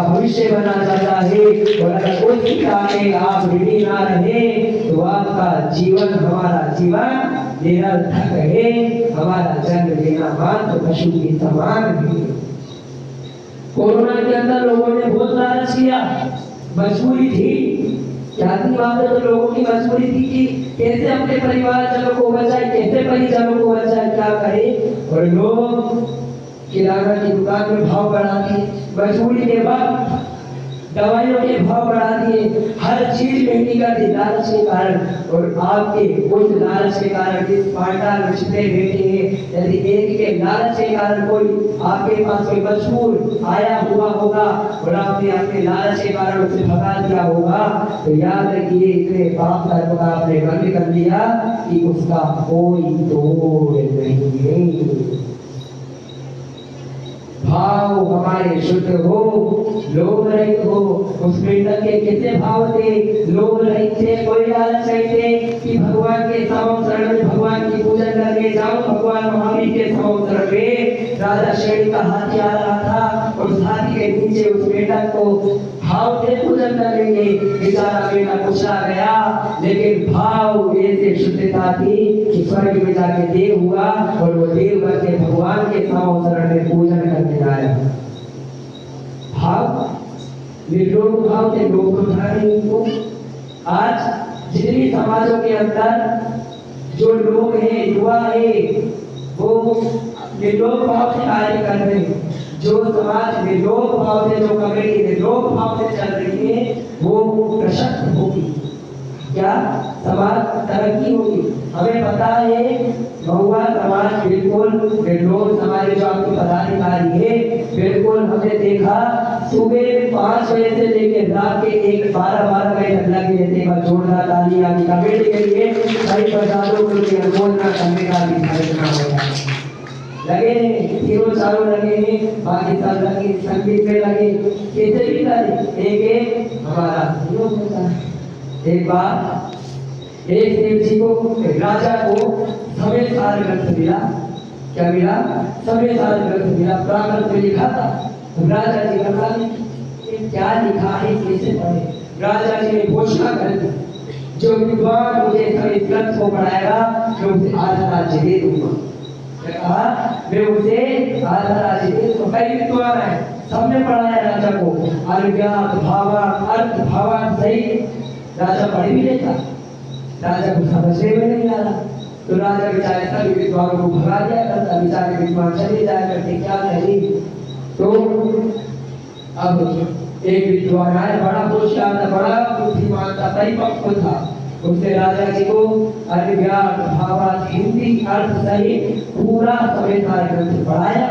भविष्य बना जाता है। और अगर उस पिता में आप ऋणी ना रहे तो आपका जीवन, हमारा जीवन निरर्थक है, हमारा जन्म लेना मात्र पशु के समान है। कोरोना के अंदर लोगों ने बहुत लालच किया, मजबूरी थी, क्या थी वहां पे, तो लोगों की मजबूरी थी कि कैसे अपने परिवारजनों को बचाए, कैसे परिजनों को बचाए, क्या करे। और लोग किराना की दुकान में भाव बढ़ा दिए, मजबूरी के बाद दवाइयों के भाव बढ़ा दिए, हर चीज महंगी कर दी लालच के कारण। और आपके उस लालच के कारण जिस पांडाल में जितने बेटे हैं, यदि एक के लालच के कारण कोई आपके पास कोई मजबूर आया हुआ होगा और आपने अपने लालच के कारण उसे भगा दिया होगा, तो याद रखिए इतने पाप कर्म का आपने बंद कर दिया कि उसका कोई तोड़ नहीं है। भाव हमारे शुद्ध हो, लोभ रहित हो। उस मेंढक के कितने भाव थे, लोभ रहित थे, कोई लालच नहीं थे कि भगवान के समम शरण में भगवान की पूजन करके जाऊं, भगवान महावीर के समम शरण में। राजा शेर का हाथी आ रहा था और उस हाथी के नीचे उस मेंढक को भाव से पूजन करेंगे, बेचारा मेंढक कुचला गया, लेकिन भाव ऐसे शुद्धता थी कि स्वर्ग में जाके देव हुआ और वो देव करके भगवान के समम शरण में पूजन करके आया। भाव निर्लोभ भाव से लोग उठाने को। आज जितनी समाजों के अंदर जो लोग हैं, युवा है, वो निर्लोभ भाव से कार्य कर रहे हैं। जो समाज निर्लोभ भाव से, जो कमेटी निर्लोभ भाव से चल रही है, वो प्रशस्त होगी, क्या समाज तरक्की होगी। हमें पता है बहुआ समाज बिल्कुल निर्लोभ समाज, जो आपके पदाधिकारी है, बिल्कुल हमने देखा सुबह 5 बजे से लेकर रात के 12 बजे तक लगे रहते हैं। जोरदार ताली आपकी कमेटी के लिए, कई प्रसादों के अनुमोदना करने का भी कार्यक्रम होगा। लगे तीनों चारों लगे हैं, बाकी सब लगे, संगीत में लगे, कैसे भी लगे, एक हमारा सहयोग होता है। एक बार एक देव जी को, राजा को समय साल ग्रंथ मिला, क्या मिला, समय साल ग्रंथ मिला, प्राकृत में लिखा था। राजा जी घबराए, क्या लिखा है, कैसे पढ़े। राजा जी ने घोषणा कर दी, जो विद्वान मुझे इस ग्रंथ को पढ़ाएगा मैं उसे आधा राज्य दे दूंगा। कहा मैं उसे आधा राज्य दे दूंगा। कई विद्वान है, सबने पढ़ाया राजा को, अर्घ्यात भावार्थ अर्थ भावार्थ सहित। राजा पढ़ भी लेता, राजा को समझने में नहीं आ रहा, तो राजा बेचारे सभी विद्वानों को भगा दिया करता, बेचारे विद्वान चले जाया करते, क्या करें। तो अब एक विद्वान आया, बड़ा होशियार था, बड़ा बुद्धिमान था, परिपक्व था। उसने राजा जी को अर्घ्यात भावार्थ हिंदी अर्थ सहित पूरा समय सार ग्रंथ पढ़ाया।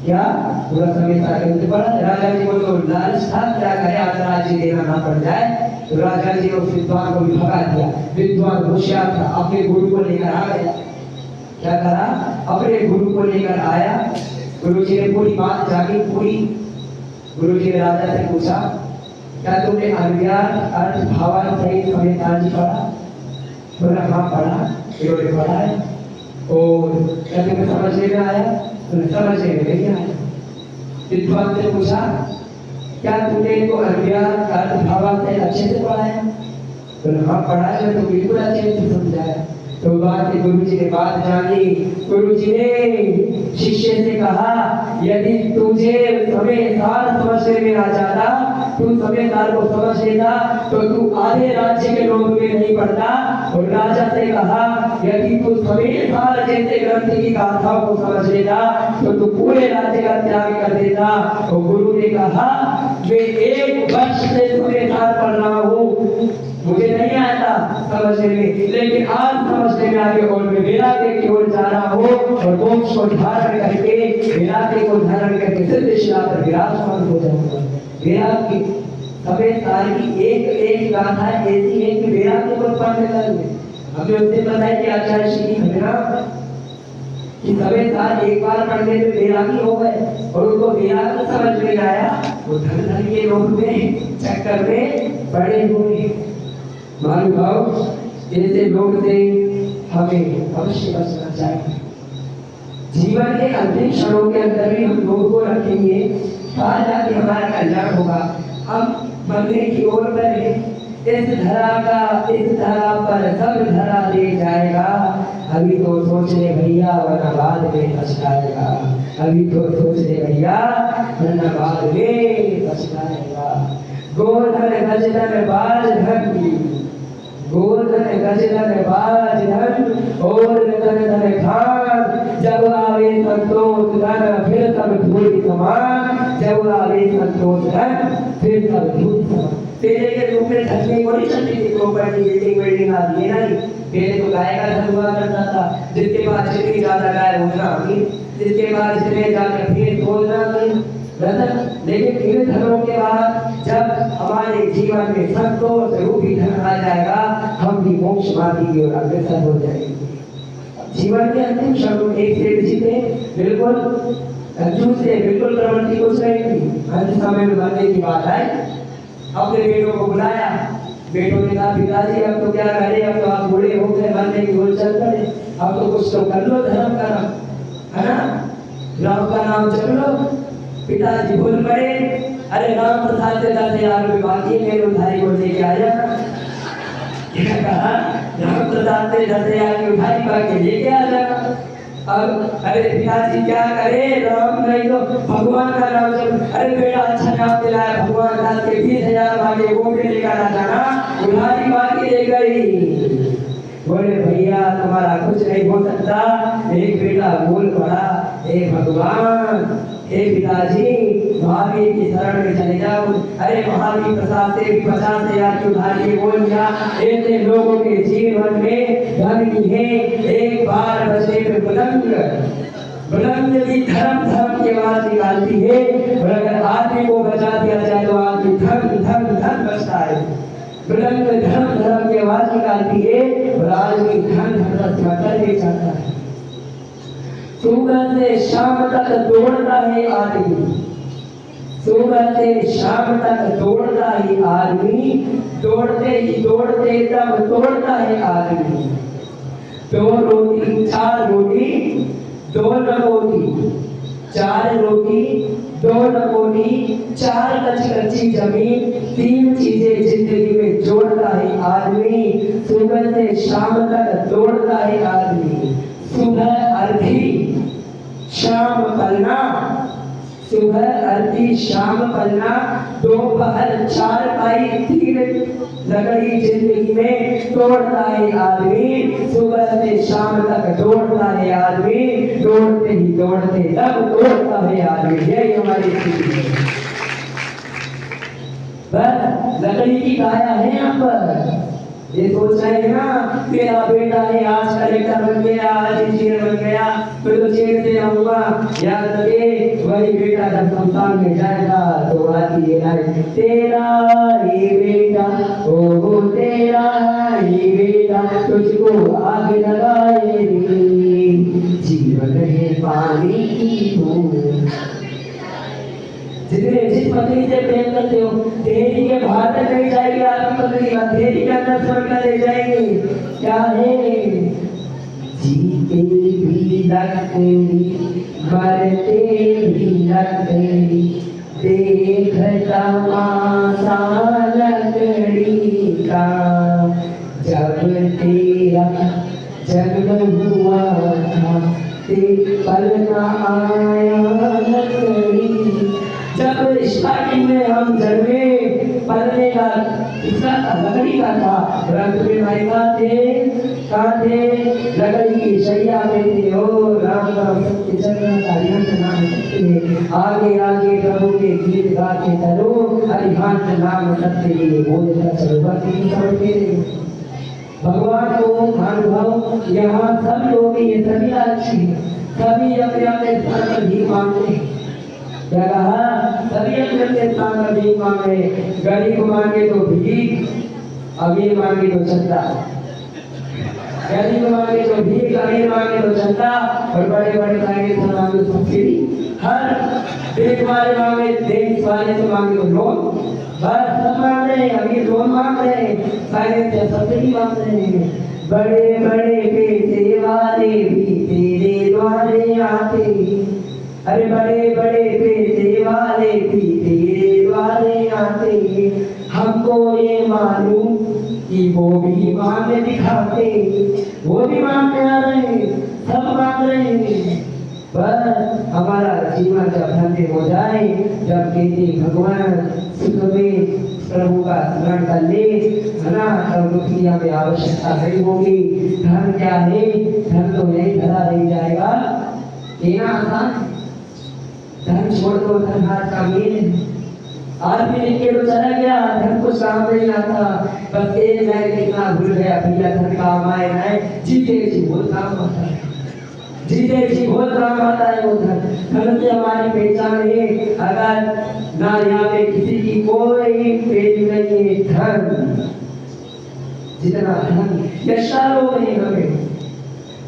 क्या पूरा समय सार ग्रंथ पढ़ा। राजा जी को तो लालच था, क्या करे, आधा राज्य देना ना पड़ जाए, तो राजा जी ने उस विद्वान को भी भगा दिया। विद्वान होशियार था, अपने गुरु को लेकर आ गया। क्या करा, अपने गुरु को लेकर आया। गुरु जी ने पूरी बात जानी, पूरी। गुरु जी ने राजा से पूछा, क्या तुमने अज्ञात अर्थ भावार्थ सहित समेत पढ़ा? बोला हाँ पढ़ा, इन्होंने पढ़ा है। और क्या तुम्हें समझने में आया? तुम्हें समझने में नहीं आया। विद्वान से पूछा क्या तुमने इनको अज्ञात अर्थ भावार्थ सहित अच्छे से पढ़ा है? बोला हाँ पढ़ा है, तो बिल्कुल अच्छे से समझाया। तो बात गुरु जी ने बात जानी। गुरु जी ने शिष्य से कहा यदि तुझे समय सार समझने में आ जाता, तू समय सार को समझ लेता तो तू आधे राज्य के लोग में नहीं पड़ता। और राजा से कहा यदि तू समय सार जैसे ग्रंथ की गाथाओं को समझ लेता तो तू पूरे राज्य का त्याग कर देता। और गुरु ने कहा मैं 1 वर्ष से समय सार पढ़ रहा हूँ, मुझे नहीं आता समझने में, लेकिन आज समझने में आ गया और मैं वैराग्य की ओर जा रहा हूँ और मोक्ष को धारण करके वैराग्य को धारण करके सिद्ध शिला पर विराजमान हो जाऊंगा। वैराग्य समय सार की एक गाथा ऐसी है कि वैराग्य को उत्पन्न करेंगे। हमने उससे बताया कि आचार्य श्री खंडना कि समय सार एक बार पढ़ने में वैरागी हो गए और उनको वैराग्य समझ में आया, वो धन के लोग में चक्कर में पड़े हुए। महानुभाव ऐसे लोग से हमें अवश्य बचना चाहिए। जीवन के अंतिम क्षणों के अंदर भी हम लोगों को रखेंगे, कहा जाके हमारा कल्याण होगा। हम मरने की ओर बढ़े, इस धरा पर सब धरा ले जाएगा। अभी तो सोच ले भैया वरना बाद में पछताएगा। अभी तो सोच ले भैया वरना बाद में पछताएगा। गोधन गजधन बाज धन, गोधन गजधन बाज धन और धन धन खान। जब आवे संतोष धन फिर सब धूल समान। जब आवे संतोष धन फिर सब धूल समान। तेरे के रूप में धन को नहीं चलती थी, प्रॉपर्टी बिल्डिंग आदि है ना। पहले तो गाय का धन हुआ करता था, जिसके पास जितनी ज्यादा गाय उतना अमीर, जिसके पास जितने ज्यादा भीड़ उतना अमीर। लेकिन इन धनों के बाद जब हमारे जीवन में संतोष रूपी धन आ जाएगा, हम भी मोक्ष मार्ग की ओर अग्रसर हो जाएंगे। जीवन के अंतिम क्षणों में एक सेठ जी थे, बिल्कुल कंजूस थे, बिल्कुल प्रवृत्ति कुछ नहीं थी। अंत समय में मरने की बात आई, अपने बेटों को बुलाया। बेटों ने कहा पिताजी अब तो क्या करें, अब तो आप बूढ़े हो गए, मरने की ओर चल पड़े, अब तो कुछ तो कर लो धर्म का नाम, है ना, राम का नाम जप लो। पिताजी भूल पड़े, अरे राम प्रसाद से 10,000 रुपये बाकी मेरे उधारी को लेके आया। क्या कहा, राम प्रसाद से 10,000 की उधारी बाकी लेके आ जाना। अब अरे पिताजी क्या करे, राम नहीं तो भगवान का नाम जप। अरे बेटा अच्छा नाम दिलाया भगवान का, के 20,000 बाकी वो भी लेकर आ जाना, उधारी बाकी ले गई। बोले भैया तुम्हारा कुछ नहीं हो सकता। एक बेटा बोल पड़ा, हे भगवान, हे पिताजी महावीर की शरण में चले जाओ। अरे महावीर प्रसाद से भी 50,000 की उधारी बोल दिया। ऐसे लोगों के जीवन में धन की है एक बार बचने पे बुलंद भी धर्म की आवाज निकालती है। और अगर आदमी को बचा दिया जाए तो आदमी धन बचता है। बुलंद धर्म की आवाज निकालती है और आदमी धन कर ले जाता है। सुबह से शाम तक दौड़ता है आदमी, सुबह से शाम तक दौड़ता है आदमी, दौड़ते ही दौड़ते तब तोड़ता है आदमी। 2 रोटी 4 रोटी 2 लंगोटी, 4 रोटी 2 लंगोटी, 4 कच्ची जमीन, 3 चीजें जिंदगी में जोड़ता है आदमी। सुबह से शाम तक दौड़ता है आदमी। सुबह अर्धी शाम पलना, सुबह अर्धी शाम पलना, दोपहर 4 पाई 3 लकड़ी जिंदगी में तोड़ता है आदमी। सुबह से शाम तक दौड़ता है आदमी, दौड़ते ही दौड़ते तब तोड़ता है आदमी। यही हमारी स्थिति है। बस लकड़ी की काया है यहाँ पर। ये सोच रहे हैं ना, मेरा बेटा है आज कलेक्टर बन गया, आज इंजीनियर बन गया, फिर तो जेल से रहूंगा। याद रखे वही बेटा जब शमशान में जाएगा तो आती है लाइन, तेरा ही बेटा ओ तेरा ही बेटा तुझको आग लगाएगी, जीवन है पानी की बूंद। जिस पत्नी से प्रेम करते हो, तेरी के भाई अंधेरी के अंदर स्वर्ग का ले जाएंगे। क्या है? जीते भी लकड़ी मरते भी लकड़ी, देख तमाशा लकड़ी का, जब तेरा जन्म हुआ था ते पल न आया लकड़ी। जब स्टार्टिंग में हम जन्मे पलने का इसका लकड़ी का था, रंग में भाई काते लकड़ी की शैया पे थे। ओ राम राम सत्य चरण हरिहंस नाम सत्य, आगे आगे प्रभु के गीत गाते चलो, हरिहंस नाम सत्य लिए बोलता चलो। बाकी की समझ में भगवान को अनुभव यहाँ सब लोग ये सभी अच्छी सभी अपने अपने स्थान पर भीख मांगते हैं। क्या कहा? सभी अपने अपने स्थान पर भीख मांगे। गरीब मांगे तो भीख, अमीर मांगे तो चंदा। गरीब मांगे तो भीख, अमीर मांगे तो चंदा, और बड़े बड़े साइंटिस्ट मांगे तो सब्सिडी। हर देश वाले मांगे, देश वाले से मांगे तो लोन। बस सब मांग रहे हैं, अमीर लोन मांग रहे हैं, साइंटिस्ट सब्सिडी मांग रहे हैं। बड़े बड़े पैसे वाले भी तेरे द्वारे आते, अरे बड़े बड़े पैसे वाले भी तेरे द्वारे आते। हमको ये मालूम कि वो भी मांग दिखाते, वो भी मांगते आ रहे, सब मांग रहे हैं। बस हमारा जीवन जब धन्य हो जाए, जब कहते भगवान सुख में प्रभु का स्मरण कर ले, है ना, तब दुनिया में आवश्यकता नहीं होगी। धन क्या है? धन तो नहीं धरा रह जाएगा, देना आसान। धन छोड़ दो, धन हाथ का मेल है। आदमी लिख के तो चला गया, धन को काम नहीं आता, बस एक लाइन लिखना भूल गया, भैया धन काम आए है, जीते जी बहुत काम आता है, जीते जी बहुत काम आता है वो धन। धन से हमारी पहचान है। अगर ना यहाँ पे किसी की कोई पेज नहीं है, धन जितना धन यशा लोग नहीं हमें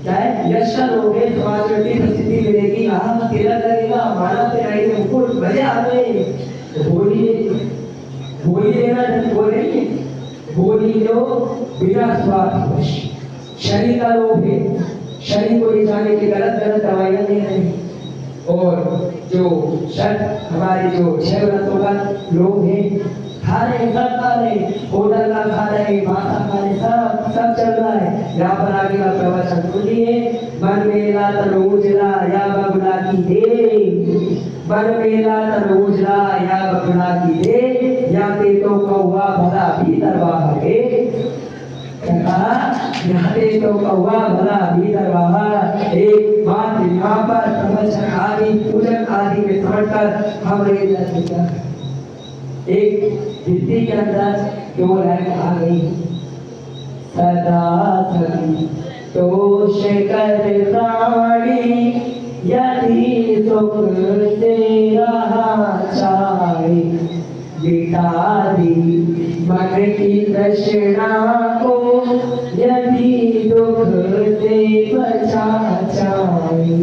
क्या है, यशा लोग है, समाज में प्रसिद्धि मिलेगी, हाँ तिलक लगेगा, माला पे आएंगे, मुकुट भले आ गए, होली लेना धन बोलेंगे, होली जो बिना स्वार्थ शरीर का लोभ है, शरीर को रिझाने की गलत गलत दवाइयां दे रहे हैं। और जो हमारे जो 6 व्रतों का लोग है, खा रहे सब खा रहे, होटल का खा रहे, भाषा खा रहे, सब चल रहा है। यहाँ पर आगे का प्रवचन सुनिए। मन मेला तन उजला या बगुला की दे, मन मेला तन उजला या बगुला की दे, या पे तो कौवा भला भीतर बाहर है। यहाँ पे तो कौवा भला भीतर बाहर। एक बात यहाँ पर प्रवचन आदि पूजन आदि में समझकर हम एक हिंदी के अंदर 2 लाइन आ गई। सदा संतोष कर प्राणी, यदि सुख तेरा चाहे, बिता दी मन की तृष्णा को, यदि दुख से बचा चाहे।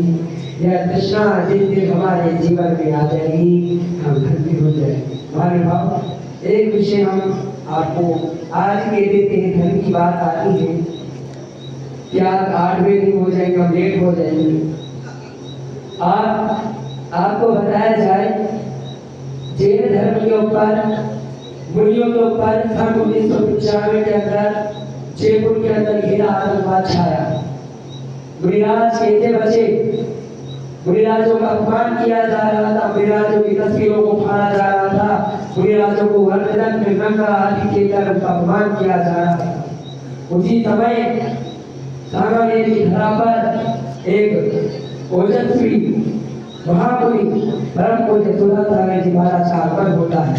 यह तृष्णा जिस दिन हमारे जीवन में आ जाएगी, हम धन्य हो जाएंगे। हमारे भाव एक विषय हम आपको आज के देते हैं। धन की बात आती है, क्या 8वें दिन हो जाएंगे, हम लेट हो जाएंगे। आपको बताया जाए, जैन धर्म के ऊपर मुनियों के ऊपर सन 1995 के अंदर जयपुर के अंदर घेरा आतंकवाद छाया। मुनिराज कैसे बचे? मुनिराजों का अपमान किया जा रहा था, मुनिराजों की तस्वीरों को फाड़ा जा रहा था, मुनिराजों को हर रंग नंगा आदि के कर उनका अपमान किया जा रहा था। उसी समय सांगानेर की धरा पर एक ओजस्वी महापुरुष परम पूज्य सुधाचार्य जी महाराज का आगमन होता है।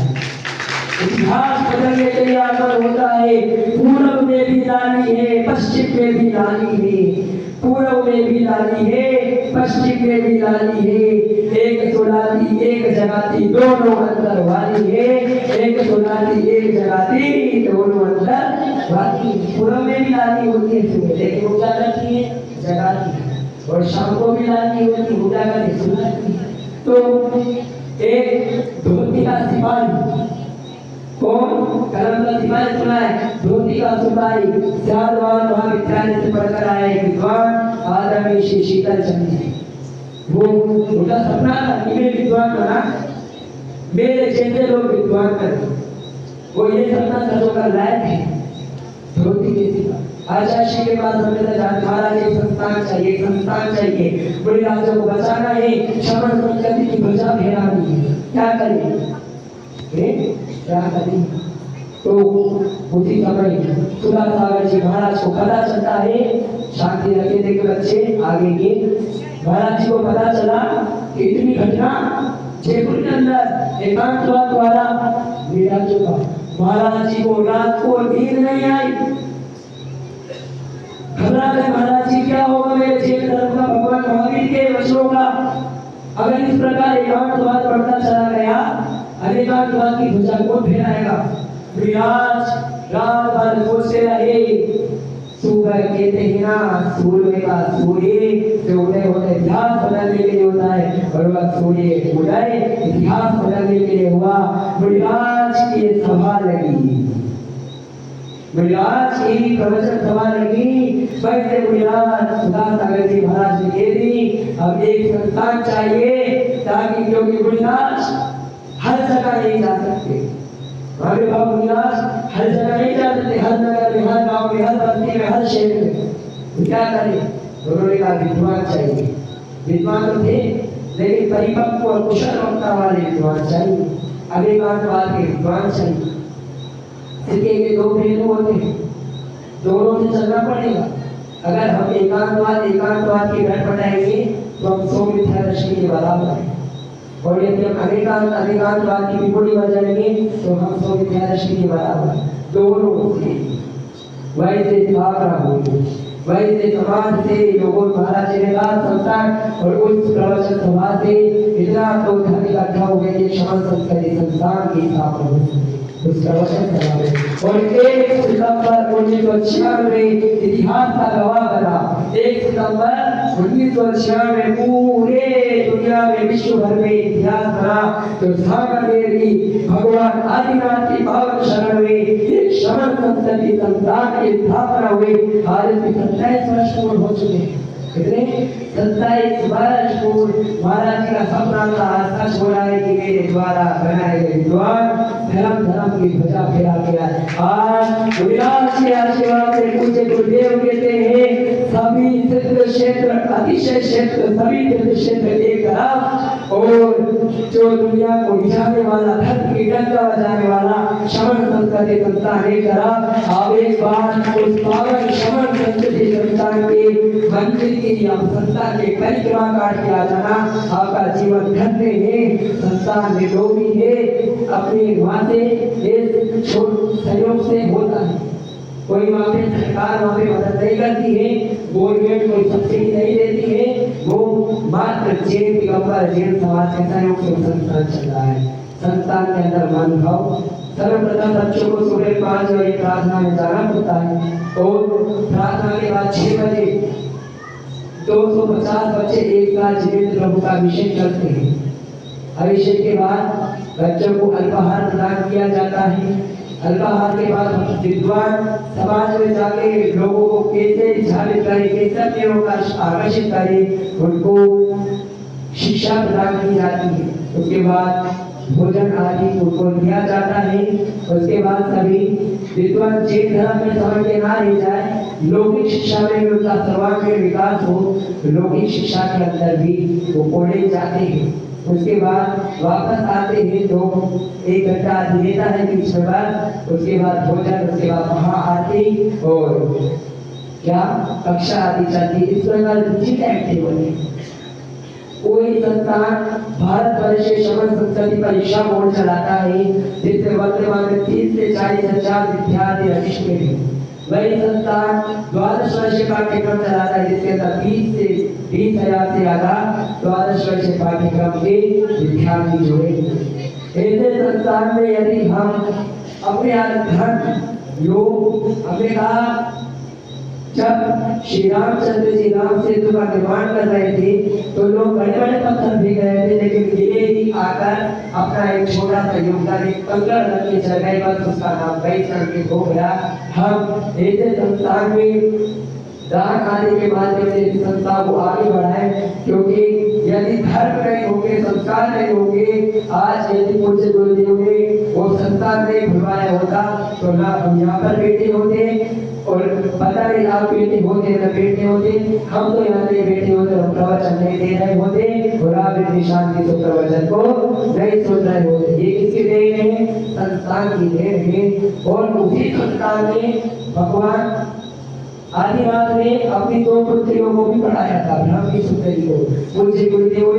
इतिहास बदलने के लिए आगमन होता है। पूर्व में भी लाली है, पश्चिम में भी लाली है, पूर्व में भी लाली है, पश्चिम में भी लाली है। एक सुनाती एक जगाती दोनों अंतर वाली है, एक सुनाती एक जगाती दोनों अंतर वाली। पूर्व में भी लाली होती है, लेकिन वो क्या करती है? जगाती है। और शाम को भी लाली होती है, उठा कर सुनाती है। तो एक धोती का सिपाही कौन? कलम का सिपाही सुना है, धोती का सिपाही, सियारवान महाविद्यालय से पढ़कर आए विद्वान आदमी श्री शीतल चंद जी। वो उनका सपना था कि मैं विद्वान बना, मेरे जैसे लोग विद्वान करें। वो ये सपना सचो कर लायक है। धोती के सिपाही आचार्य के पास हमें महाराज एक संस्थान चाहिए, संस्थान चाहिए, बड़े राज्यों को बचाना है, श्रवण संस्कृति की ध्वजा फहरानी है, क्या करें? क्या करें? तो उसी समय सुधा सागर जी महाराज को पता चलता है, शांति रखे थे कि बच्चे आगे के महाराज जी को पता चला कि इतनी घटना जयपुर के अंदर एकांतवाद द्वारा मेरा चुका। महाराज जी को रात को नींद नहीं आई, घबरा गए महाराज जी, क्या होगा मेरे जैन धर्म का, भगवान महावीर के वचनों का? अगर इस प्रकार एकांतवाद बढ़ता चला गया, अनेकांतवाद की ध्वजा कौन फहराएगा? विराज रात भर सोचते रहे, सुबह कहते हैं ना सूर्य का सूर्य जो उदय होता है इतिहास बदलने के लिए होता है, और वह सूर्य उदय इतिहास बदलने के लिए हुआ। विराज की सभा लगी, विराज की प्रवचन सभा लगी, वैसे विराज सुधा सागर जी महाराज ने कह दी अब एक संस्थान चाहिए, ताकि क्योंकि विराज हर जगह नहीं जा सकते, हमारे बाबू विराज हर जगह नहीं जा सकते, हर नगर में, हर गांव में, हर बस्ती में, हर शहर में, तो क्या करें? उन्होंने कहा विद्वान चाहिए। विद्वान तो थे लेकिन परिपक्व और कुशल वक्ता वाले विद्वान चाहिए, अनेकांतवाद के विद्वान चाहिए। सिक्के के दो पहलू होते हैं, दोनों से चलना पड़ेगा। अगर हम एकांतवाद की घट पटाएंगे तो हम सौ मिथ्या दृष्टि के बराबर हैं, और यदि हम अनेकांतवाद की विपुली बजाएंगे तो हम सौ मिथ्या दृष्टि के बराबर। दोनों से वैसे भावना होगी, वैसे समाज से लोगों महाराज जी ने कहा संस्थान, और उस प्रवचन सभा से इतना तो धन इकट्ठा हो गए कि श्रवण संस्कृति संस्थान की स्थापना हुई उस प्रवचन सभा में। और 1 सितंबर 1996 इतिहास का गवाह बना। 1 सितंबर 1996 पूरे दुनिया में, विश्व भर में इतिहास बना। तो सागर की भगवान आदिनाथ की पावन शरण में एक श्रवण संस्कृति संस्थान की स्थापना हुई। आज इसकी 27 वर्ष पूर्ण हो चुके हैं। कितने? 27 वर्ष पूर्ण। महाराज जी का सपना था, सच हो रहा है कि मेरे द्वारा बनाए गए विद्वान धर्म की ध्वजा फहरा के आज विराज के आशीर्वाद से पूज्य गुरुदेव कहते हैं सभी तीर्थ क्षेत्र, अतिशय क्षेत्र, सभी तीर्थ क्षेत्र एक तरफ, और जो दुनिया को हिलाने वाला, धर्म की डंका बजाने वाला श्रवण संस्कृति संस्थान एक तरफ। आप एक बार उस पावन श्रवण संस्कृति संस्थान के मंदिर की या संस्थान के परिक्रमा काट के आ जाना, आपका जीवन धन्य है। संस्थान में जो भी है अपने वहां से सहयोग से होता है, कोई वहाँ पे सरकार वहाँ पे मदद नहीं करती है, गवर्नमेंट कोई सब्सिडी नहीं देती है, वो मात्र जैन दिगंबर जैन समाज के सहयोग से संस्थान चल रहा है। संस्थान के अंदर मानभाव, सर्वप्रथम बच्चों को सुबह 5 बजे प्रार्थना में जाना पड़ता है, और प्रार्थना के बाद 6 बजे 250 बच्चे एक साथ जितेंद्र प्रभु का अभिषेक करते हैं। अभिषेक के बाद बच्चों को अल्पाहार प्रदान किया जाता है। अल्पाहार के बाद हम विद्वान समाज में जाके लोगों को कैसे झाड़ित करें, कैसे अपने लोगों का आकर्षित करें, उनको शिक्षा प्रदान की जाती है। उसके बाद भोजन आदि उनको दिया जाता है। उसके बाद सभी विद्वान जैन धर्म में समझ के ना रह जाए, लौकिक शिक्षा में भी उनका सर्वांगीण विकास हो, लौकिक शिक्षा के अंदर भी वो पढ़े जाते हैं। उसके बाद वापस आते हैं तो 1 घंटा आदि देता है बीच में बाद, उसके बाद भोजन, उसके बाद महाआरती और क्या कक्षा आदि चलती है। इस प्रकार जिस टाइम टेबल है। कोई संस्थान भारत वर्ष से श्रवण संस्कृति परीक्षा बोर्ड चलाता है, जिससे वर्तमान में 30 से 40 हजार विद्यार्थी रजिस्ट्रेड हैं। वही संस्थान 12 वर्षीय पाठ्यक्रम चलाता है, जिसके अंदर 20 हजार से ज्यादा 12 वर्षीय पाठ्यक्रम के विद्यार्थी जुड़े। ऐसे संस्थान में यदि हम अपने धर्म योग, हमने कहा जब श्री रामचंद्र जी राम सेतु का निर्माण कर रहे थे तो लोग बड़े बड़े पत्थर फेंक रहे थे, लेकिन गिरिजी आकर अपना एक छोटा सा योगदान एक कंकड़ रख के चल गए, बस उसका नाम कई चढ़ के हो गया। हम ऐसे संस्थान में दान आदि के माध्यम से इस संस्था को आगे बढ़ाएं, क्योंकि यदि धर्म नहीं होंगे, संस्कार नहीं होंगे, आज यदि पूज्य गुरुदेव ने वो संस्कार नहीं भुलवाया होता तो ना हम यहाँ पर बैठे होते और पता नहीं आप बैठे होते न बैठे होते, हम तो यहाँ नहीं बैठे होते, हम प्रवचन नहीं दे रहे होते और आप इतनी शांति से प्रवचन को नहीं सुन रहे होते। ये किसकी देन है? संस्थान की देन है। और उसी संस्थान में भगवान आदिनाथ ने अपनी 2 पुत्रियों को भी पढ़ाया था, ब्रह्म की सुंदरी को। पूज्य गुरुदेव